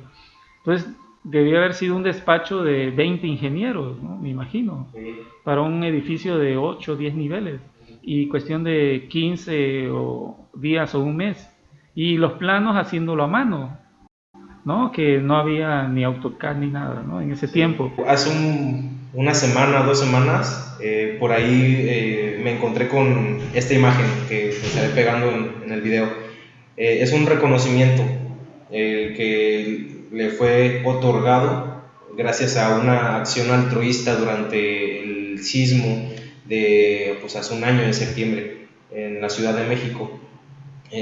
Entonces, debió haber sido un despacho de 20 ingenieros, ¿no? Me imagino, sí. Para un edificio de 8 o 10 niveles, y cuestión de 15 días o un mes, y los planos haciéndolo a mano, ¿no? Que no había ni AutoCAD ni nada, ¿no? En ese tiempo. Hace una semana, 2 semanas, por ahí me encontré con esta imagen que estaré pegando en el video. Es un reconocimiento que le fue otorgado gracias a una acción altruista durante el sismo de hace un año, en septiembre, en la Ciudad de México.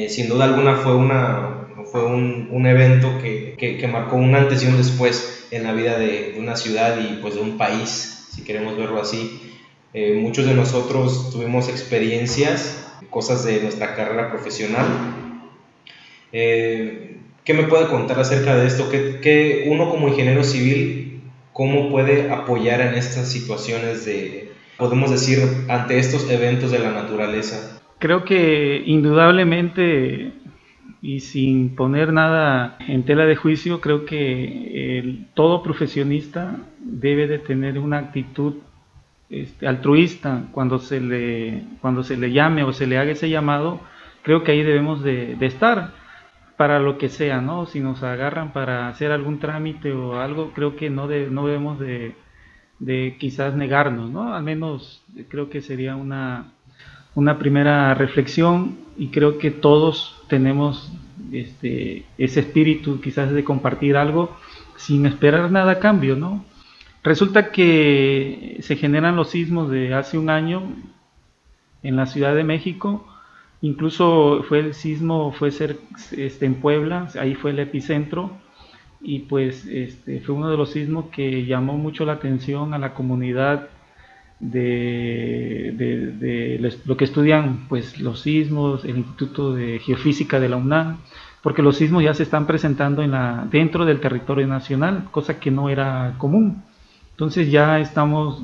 Sin duda alguna fue un evento que marcó un antes y un después en la vida de una ciudad y pues de un país, si queremos verlo así. Muchos de nosotros tuvimos experiencias, cosas de nuestra carrera profesional. ¿Qué me puede contar acerca de esto? ¿Qué uno como ingeniero civil, cómo puede apoyar en estas situaciones podemos decir, ante estos eventos de la naturaleza? Creo que indudablemente, y sin poner nada en tela de juicio, creo que todo profesionista debe de tener una actitud altruista cuando se le llame o se le haga ese llamado. Creo que ahí debemos de estar para lo que sea, ¿no? Si nos agarran para hacer algún trámite o algo, creo que no debemos de quizás negarnos, ¿no? Al menos creo que sería una primera reflexión, y creo que todos tenemos ese espíritu quizás de compartir algo sin esperar nada a cambio, ¿no? Resulta que se generan los sismos de hace un año en la Ciudad de México, Incluso fue el sismo, en Puebla, ahí fue el epicentro, y pues fue uno de los sismos que llamó mucho la atención a la comunidad lo que estudian pues los sismos, el Instituto de Geofísica de la UNAM, porque los sismos ya se están presentando dentro del territorio nacional, cosa que no era común. Entonces ya estamos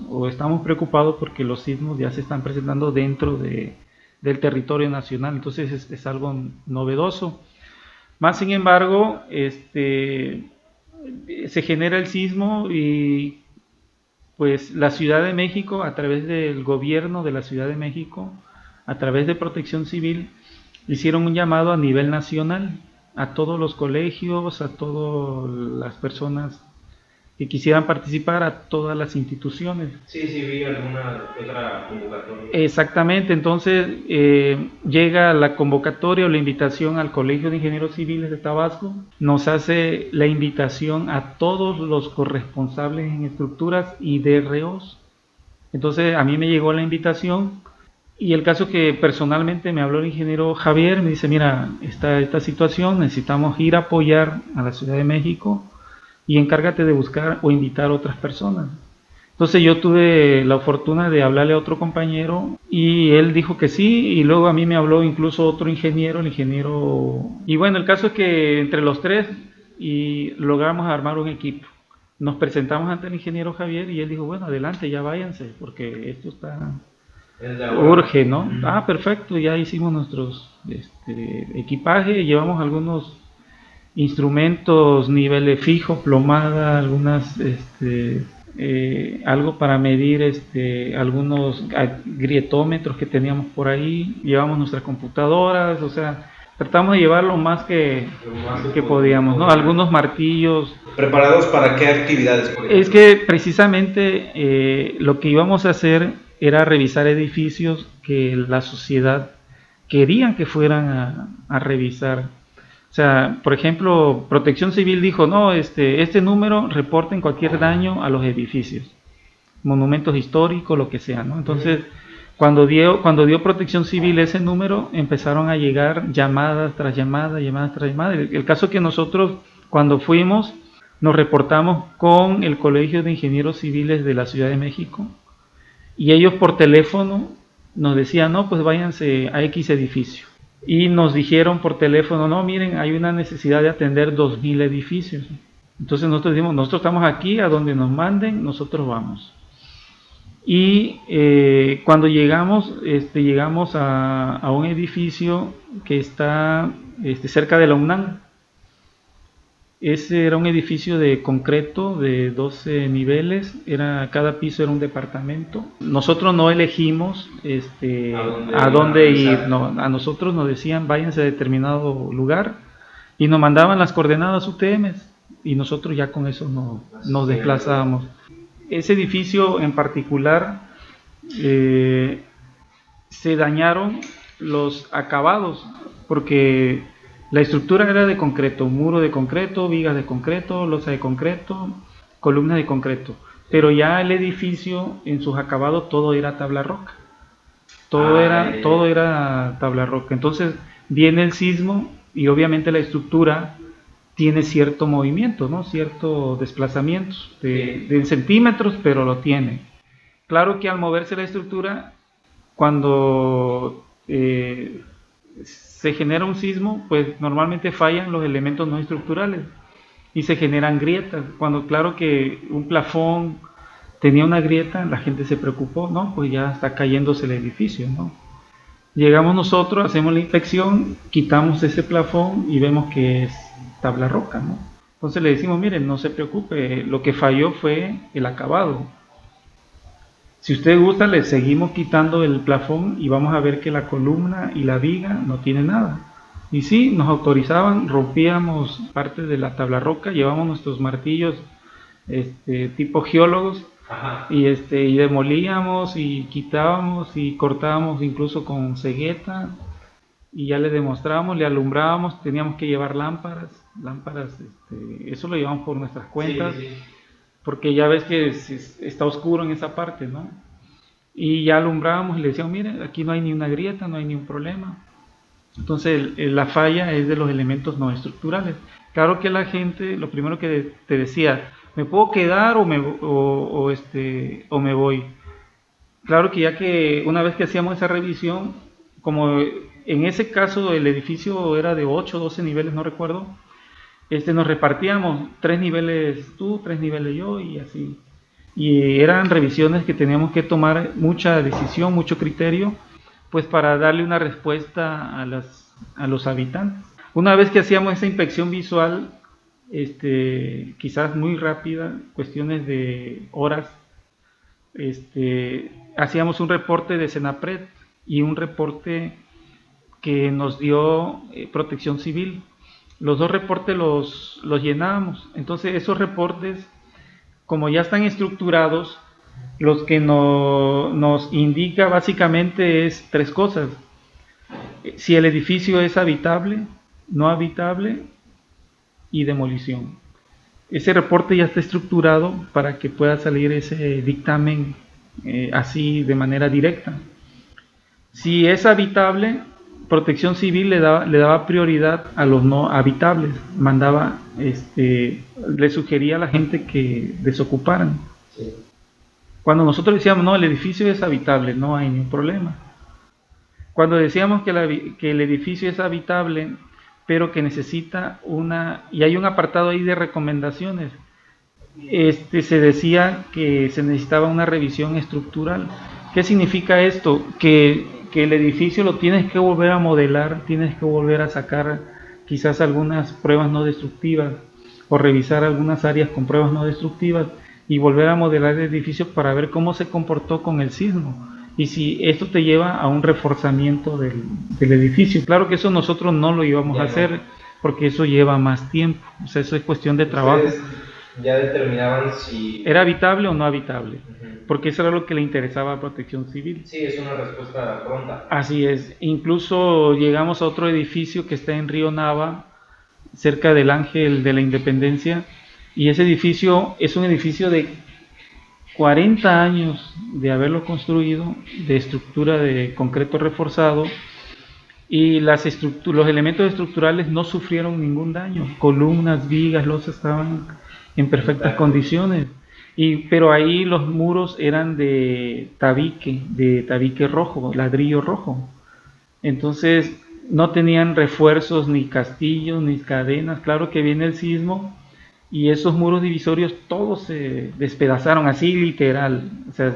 preocupados porque los sismos ya se están presentando dentro del territorio nacional, entonces es algo novedoso. Más sin embargo, se genera el sismo y pues la Ciudad de México, a través del gobierno de la Ciudad de México, a través de Protección Civil, hicieron un llamado a nivel nacional a todos los colegios, a todas las personas que quisieran participar, a todas las instituciones. Sí, sí, vi alguna otra convocatoria. Exactamente, entonces llega la convocatoria o la invitación al Colegio de Ingenieros Civiles de Tabasco, nos hace la invitación a todos los corresponsables en estructuras y DROs. Entonces a mí me llegó la invitación y el caso que personalmente me habló el ingeniero Javier, me dice, mira, esta situación, necesitamos ir a apoyar a la Ciudad de México y encárgate de buscar o invitar a otras personas. Entonces yo tuve la fortuna de hablarle a otro compañero y él dijo que sí, y luego a mí me habló incluso otro ingeniero, y bueno, el caso es que entre los tres y logramos armar un equipo. Nos presentamos ante el ingeniero Javier y él dijo, bueno, adelante, ya váyanse, porque esto urge, ¿no? Ah, perfecto, ya hicimos nuestros equipaje, llevamos algunos instrumentos, niveles fijos, plomada, algo para medir algunos grietómetros que teníamos por ahí, llevamos nuestras computadoras, o sea, tratamos de llevar lo más que podíamos, ¿no? Algunos martillos. ¿Preparados para qué actividades? Es que precisamente lo que íbamos a hacer era revisar edificios que la sociedad querían que fueran a revisar. O sea, por ejemplo, Protección Civil dijo, no, este número reporten cualquier daño a los edificios, monumentos históricos, lo que sea, ¿no? Entonces, cuando dio Protección Civil ese número, empezaron a llegar llamadas tras llamadas. El caso que nosotros, cuando fuimos, nos reportamos con el Colegio de Ingenieros Civiles de la Ciudad de México y ellos por teléfono nos decían, no, pues váyanse a X edificio. Y nos dijeron por teléfono, no, miren, hay una necesidad de atender 2000 edificios. Entonces nosotros dijimos, nosotros estamos aquí, a donde nos manden, nosotros vamos. Y cuando llegamos a un edificio que está cerca de la UNAM. Ese era un edificio de concreto de 12 niveles, cada piso era un departamento. Nosotros no elegimos a dónde ir, no, a nosotros nos decían váyanse a determinado lugar y nos mandaban las coordenadas UTM y nosotros ya con eso nos desplazábamos. Ese edificio en particular se dañaron los acabados porque la estructura era de concreto, muro de concreto, vigas de concreto, losa de concreto, columnas de concreto. Pero ya el edificio, en sus acabados, todo era tabla roca. Todo era tabla roca. Entonces viene el sismo y obviamente la estructura tiene cierto movimiento, ¿no? Cierto desplazamiento de centímetros, pero lo tiene. Claro que al moverse la estructura, cuando se genera un sismo, pues normalmente fallan los elementos no estructurales y se generan grietas. Cuando claro que un plafón tenía una grieta, la gente se preocupó, no, pues ya está cayéndose el edificio, ¿no? Llegamos nosotros, hacemos la inspección, quitamos ese plafón y vemos que es tabla roca, ¿no? Entonces le decimos, miren, no se preocupe, lo que falló fue el acabado. Si usted gusta, le seguimos quitando el plafón y vamos a ver que la columna y la viga no tienen nada. Y sí, nos autorizaban, rompíamos parte de la tabla roca, llevamos nuestros martillos tipo geólogos. Ajá. Y demolíamos y quitábamos y cortábamos incluso con cegueta y ya le demostrábamos, le alumbrábamos, teníamos que llevar lámparas, eso lo llevamos por nuestras cuentas. Sí. Porque ya ves que está oscuro en esa parte, ¿no? Y ya alumbrábamos y le decíamos, miren, aquí no hay ni una grieta, no hay ni un problema. Entonces la falla es de los elementos no estructurales. Claro que la gente, lo primero que te decía, ¿me puedo quedar o me voy? Claro que ya que una vez que hacíamos esa revisión, como en ese caso el edificio era de 8 o 12 niveles, no recuerdo, nos repartíamos 3 niveles tú, 3 niveles yo y así. Y eran revisiones que teníamos que tomar mucha decisión, mucho criterio, pues para darle una respuesta a los habitantes. Una vez que hacíamos esa inspección visual, quizás muy rápida, cuestiones de horas, hacíamos un reporte de Senapred y un reporte que nos dio Protección Civil. Los dos reportes los llenábamos. Entonces esos reportes, como ya están estructurados, los que nos indica básicamente es 3 cosas. Si el edificio es habitable, no habitable y demolición. Ese reporte ya está estructurado para que pueda salir ese dictamen así de manera directa. Si es habitable, Protección Civil le daba prioridad a los no habitables, le sugería a la gente que desocuparan. Sí. Cuando nosotros decíamos, no, el edificio es habitable, no hay ningún problema. Cuando decíamos que el edificio es habitable, pero que necesita y hay un apartado ahí de recomendaciones, se decía que se necesitaba una revisión estructural. ¿Qué significa esto? Que el edificio lo tienes que volver a modelar, tienes que volver a sacar quizás algunas pruebas no destructivas o revisar algunas áreas con pruebas no destructivas y volver a modelar el edificio para ver cómo se comportó con el sismo y si esto te lleva a un reforzamiento del edificio. Claro que eso nosotros no lo íbamos a hacer porque eso lleva más tiempo, o sea, eso es cuestión de trabajo. Ya determinaban si era habitable o no habitable, porque eso era lo que le interesaba a Protección Civil. Sí, es una respuesta pronta. Así es, incluso llegamos a otro edificio que está en Río Nava, cerca del Ángel de la Independencia, y ese edificio es un edificio de 40 años de haberlo construido, de estructura de concreto reforzado, y los elementos estructurales no sufrieron ningún daño, columnas, vigas, losas estaban en perfectas condiciones, pero ahí los muros eran de tabique rojo, ladrillo rojo. Entonces no tenían refuerzos, ni castillos, ni cadenas. Claro que viene el sismo y esos muros divisorios todos se despedazaron, así literal. O sea,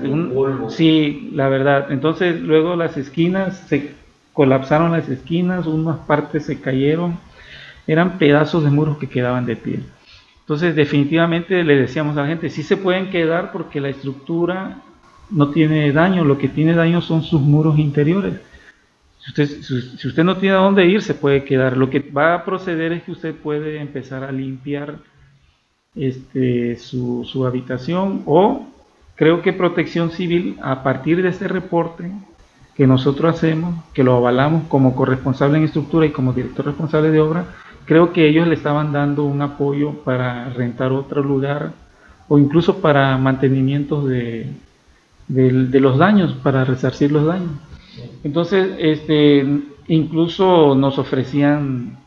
sí, la verdad. Entonces luego las esquinas, se colapsaron las esquinas, unas partes se cayeron, eran pedazos de muros que quedaban de pie. Entonces definitivamente le decíamos a la gente, sí se pueden quedar porque la estructura no tiene daño, lo que tiene daño son sus muros interiores. Si usted no tiene a dónde ir, se puede quedar. Lo que va a proceder es que usted puede empezar a limpiar su habitación, o creo que Protección Civil, a partir de este reporte que nosotros hacemos, que lo avalamos como corresponsable en estructura y como director responsable de obra, creo que ellos le estaban dando un apoyo para rentar otro lugar o incluso para mantenimientos de los daños, para resarcir los daños. Entonces, incluso nos ofrecían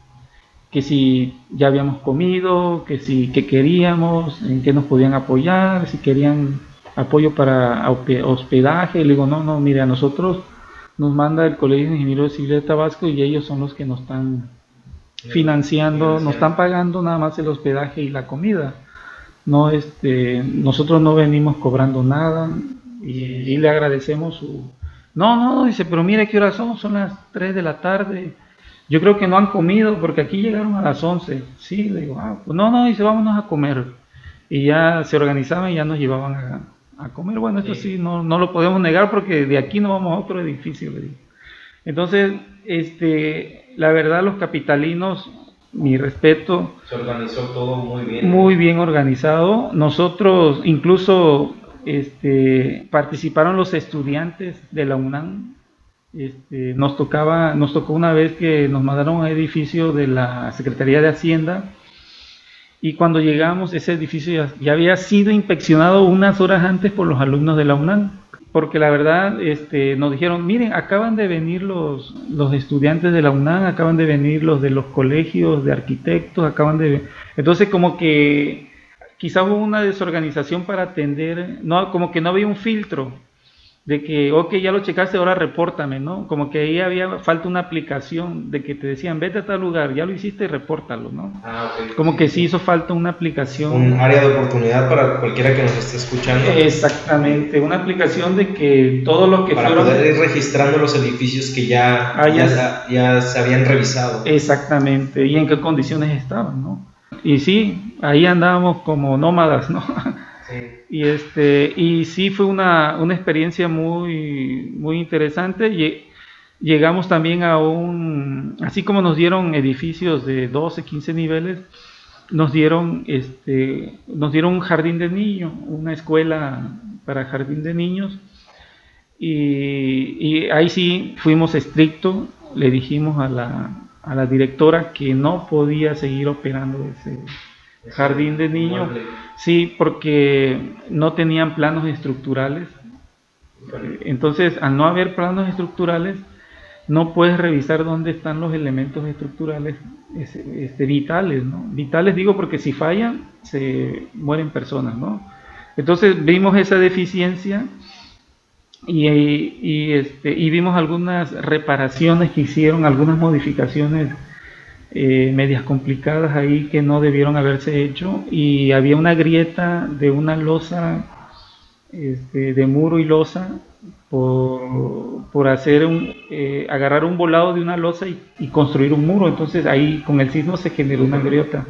que si ya habíamos comido, que queríamos, en qué nos podían apoyar, si querían apoyo para hospedaje. Le digo, no, mire, a nosotros nos manda el Colegio de Ingenieros Civiles de Tabasco y ellos son los que nos están financiando, nos están pagando nada más el hospedaje y la comida. No, nosotros no venimos cobrando nada y le agradecemos su... No, dice, pero mire qué horas son las 3 de la tarde. Yo creo que no han comido porque aquí llegaron a las 11. Sí, le digo, pues no, dice, vámonos a comer. Y ya se organizaban y ya nos llevaban a comer. Bueno, esto sí, no lo podemos negar porque de aquí no vamos a otro edificio, le digo. Entonces, la verdad, los capitalinos, mi respeto. Se organizó todo muy bien. Muy bien organizado. Nosotros, incluso, participaron los estudiantes de la UNAM. Nos tocó una vez que nos mandaron a un edificio de la Secretaría de Hacienda. Y cuando llegamos, ese edificio ya había sido inspeccionado unas horas antes por los alumnos de la UNAM. porque la verdad nos dijeron, miren, acaban de venir los estudiantes de la UNAM, acaban de venir los de los colegios de arquitectos, entonces como que quizás hubo una desorganización para atender, no, como que no había un filtro de que, ok, ya lo checaste, ahora repórtame, ¿no? Como que ahí había falta una aplicación de que te decían, vete a tal lugar, ya lo hiciste, repórtalo, ¿no? Okay. Como que sí hizo falta una aplicación. Un área de oportunidad para cualquiera que nos esté escuchando. Exactamente, una aplicación de que todo lo que para poder ir registrando los edificios que ya se habían revisado. Exactamente, y en qué condiciones estaban, ¿no? Y sí, ahí andábamos como nómadas, ¿no? Sí. Y sí fue una experiencia muy, muy interesante. Llegamos también a así como nos dieron edificios de 12, 15 niveles, nos dieron un jardín de niños, una escuela para jardín de niños, y ahí sí fuimos estrictos, le dijimos a la directora que no podía seguir operando ese jardín de niños, sí, porque no tenían planos estructurales. Entonces, al no haber planos estructurales, no puedes revisar dónde están los elementos estructurales vitales, ¿no? Vitales digo porque si fallan, se mueren personas, ¿no? Entonces vimos esa deficiencia y vimos algunas reparaciones que hicieron, algunas modificaciones medias complicadas ahí que no debieron haberse hecho, y había una grieta de una losa, de muro y losa, por hacer agarrar un volado de una losa y construir un muro. Entonces ahí con el sismo se generó una grieta.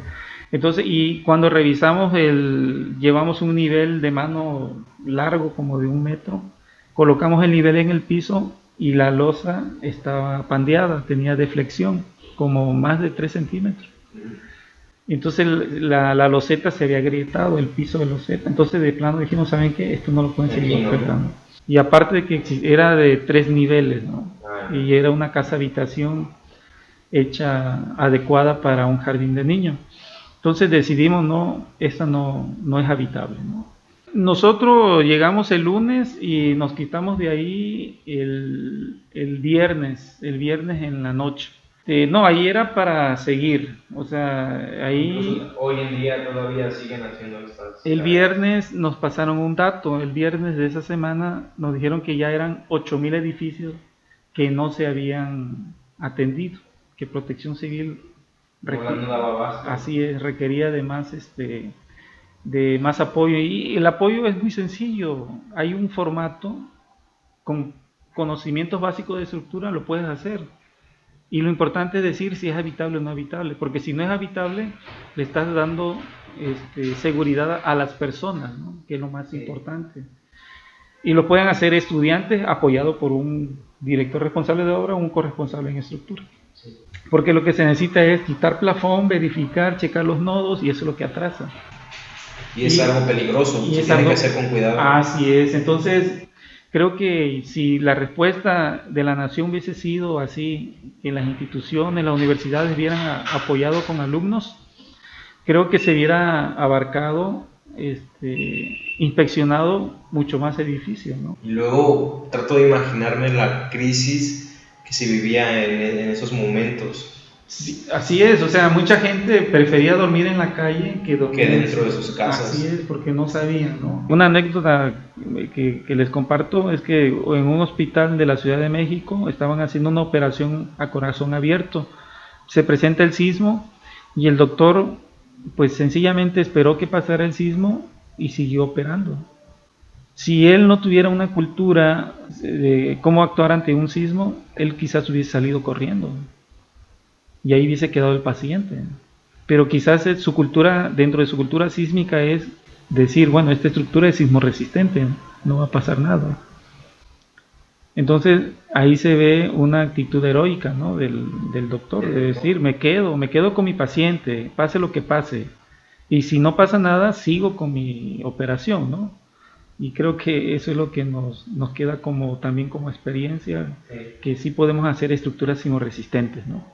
Entonces, y cuando revisamos llevamos un nivel de mano largo como de 1 metro, colocamos el nivel en el piso y la losa estaba pandeada, tenía deflexión como más de 3 centímetros. Entonces la loseta se había agrietado, el piso de loseta. Entonces de plano dijimos, ¿saben qué? Esto no lo pueden seguir operando. Y aparte de que era de 3 niveles, ¿no? Y era una casa habitación hecha adecuada para un jardín de niños. Entonces decidimos, no, esta no es habitable, ¿no? Nosotros llegamos el lunes y nos quitamos de ahí el viernes en la noche. No, ahí era para seguir, o sea, ahí... Hoy en día todavía siguen haciendo estas... El viernes nos pasaron un dato, el viernes de esa semana nos dijeron que ya eran 8,000 edificios que no se habían atendido, que Protección Civil requería de más apoyo, y el apoyo es muy sencillo, hay un formato con conocimientos básicos de estructura, lo puedes hacer. Y lo importante es decir si es habitable o no habitable, porque si no es habitable, le estás dando seguridad a las personas, ¿no? Que es lo más importante. Y lo pueden hacer estudiantes apoyados por un director responsable de obra o un corresponsable en estructura. Sí. Porque lo que se necesita es quitar plafón, verificar, checar los nodos, y eso es lo que atrasa. Y es algo peligroso, se tiene que hacer con cuidado. Así es, entonces... Creo que si la respuesta de la nación hubiese sido así, que las instituciones, las universidades hubieran apoyado con alumnos, creo que se hubiera abarcado, inspeccionado mucho más edificios, ¿no? Y luego trato de imaginarme la crisis que se vivía en esos momentos. Sí, así es, o sea, mucha gente prefería dormir en la calle que dentro de sus casas. Así es, porque no sabían, ¿no? Una anécdota que les comparto es que en un hospital de la Ciudad de México estaban haciendo una operación a corazón abierto. Se presenta el sismo y el doctor pues sencillamente esperó que pasara el sismo y siguió operando. Si él no tuviera una cultura de cómo actuar ante un sismo, él quizás hubiese salido corriendo y ahí hubiese quedado el paciente. Pero quizás su cultura, dentro de su cultura sísmica, es decir, bueno, esta estructura es sismo resistente, no va a pasar nada. Entonces ahí se ve una actitud heroica, ¿no? del doctor, de decir, me quedo con mi paciente, pase lo que pase, y si no pasa nada, sigo con mi operación, ¿no? Y creo que eso es lo que nos queda también como experiencia, que sí podemos hacer estructuras sismoresistentes, ¿no?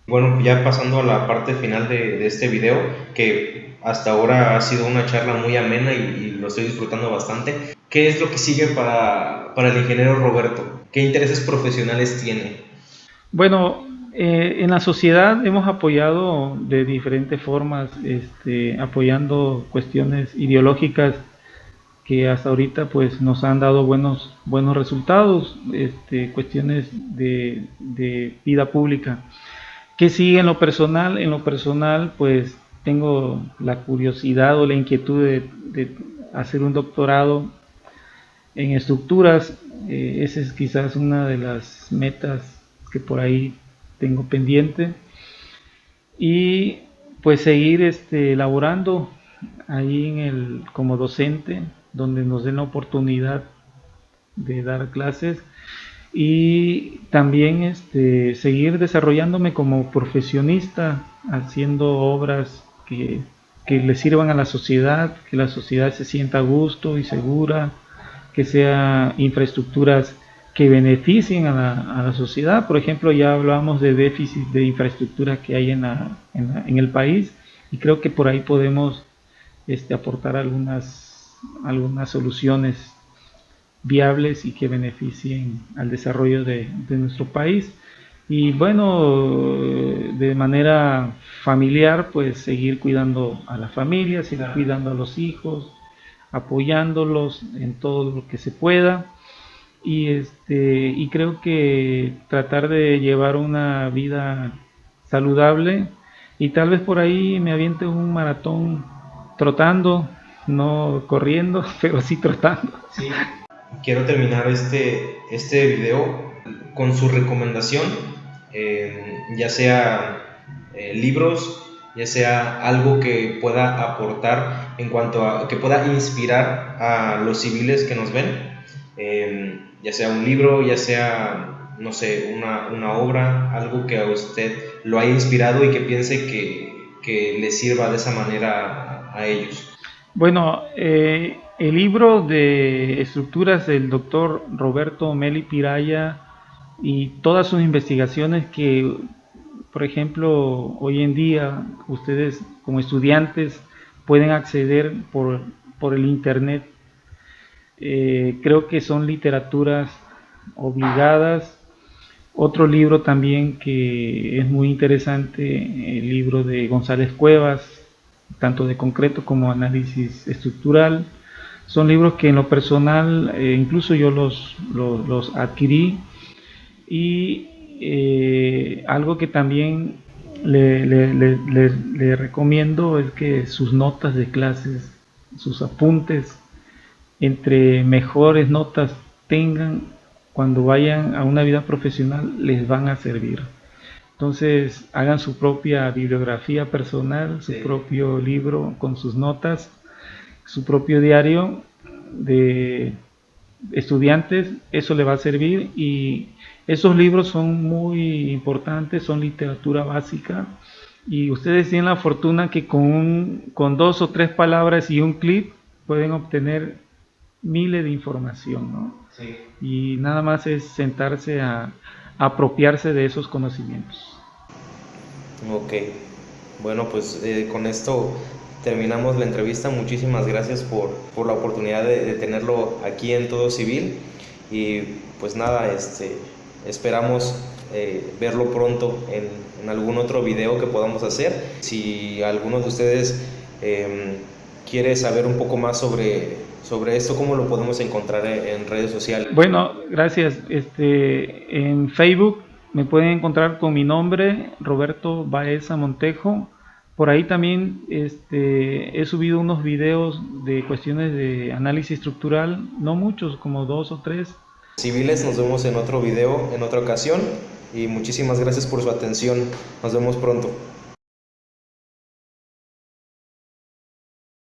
Bueno, ya pasando a la parte final de este video, que hasta ahora ha sido una charla muy amena y lo estoy disfrutando bastante. ¿Qué es lo que sigue para el ingeniero Roberto? ¿Qué intereses profesionales tiene? Bueno, en la sociedad hemos apoyado de diferentes formas, apoyando cuestiones ideológicas que hasta ahorita pues nos han dado buenos resultados, cuestiones de vida pública. ¿Qué sigue en lo personal? En lo personal pues tengo la curiosidad o la inquietud de hacer un doctorado en estructuras. Esa es quizás una de las metas que por ahí tengo pendiente. Y pues seguir laborando ahí como docente, donde nos den la oportunidad de dar clases, y también seguir desarrollándome como profesionista, haciendo obras que le sirvan a la sociedad, que la sociedad se sienta a gusto y segura, que sea infraestructuras que beneficien a la sociedad. Por ejemplo, ya hablábamos de déficit de infraestructura que hay en el país, y creo que por ahí podemos aportar algunas soluciones viables y que beneficien al desarrollo de nuestro país. Y bueno, de manera familiar, pues seguir cuidando a la familia, seguir cuidando a los hijos, apoyándolos en todo lo que se pueda. Y creo que tratar de llevar una vida saludable, y tal vez por ahí me aviente un maratón trotando, no corriendo, pero sí trotando. Sí. Quiero terminar este video con su recomendación, ya sea libros, ya sea algo que pueda aportar en cuanto a que pueda inspirar a los civiles que nos ven, ya sea un libro, ya sea, no sé, una obra, algo que a usted lo haya inspirado y que piense que le sirva de esa manera a ellos. Bueno, el libro de estructuras del doctor Roberto Meli Piraya y todas sus investigaciones que, por ejemplo, hoy en día ustedes como estudiantes pueden acceder por el internet, creo que son literaturas obligadas. Otro libro también que es muy interesante, el libro de González Cuevas, tanto de concreto como análisis estructural. Son libros que en lo personal, incluso yo los adquirí. Y algo que también le recomiendo es que sus notas de clases, sus apuntes, entre mejores notas tengan cuando vayan a una vida profesional, les van a servir. Entonces hagan su propia bibliografía personal, su propio libro con sus notas, su propio diario de estudiantes, eso le va a servir. Y esos libros son muy importantes, son literatura básica, y ustedes tienen la fortuna que con 2 o 3 palabras y un clic pueden obtener miles de información, ¿no? Sí. Y nada más es sentarse a apropiarse de esos conocimientos. Ok, bueno, pues con esto terminamos la entrevista. Muchísimas gracias por la oportunidad de tenerlo aquí en Todo Civil, y pues nada, esperamos verlo pronto en algún otro video que podamos hacer. Si alguno de ustedes quiere saber un poco más sobre esto, ¿cómo lo podemos encontrar en redes sociales? Bueno, gracias. En Facebook me pueden encontrar con mi nombre, Roberto Baeza Montejo. Por ahí también he subido unos videos de cuestiones de análisis estructural, no muchos, como 2 o 3. Civiles, nos vemos en otro video, en otra ocasión, y muchísimas gracias por su atención. Nos vemos pronto.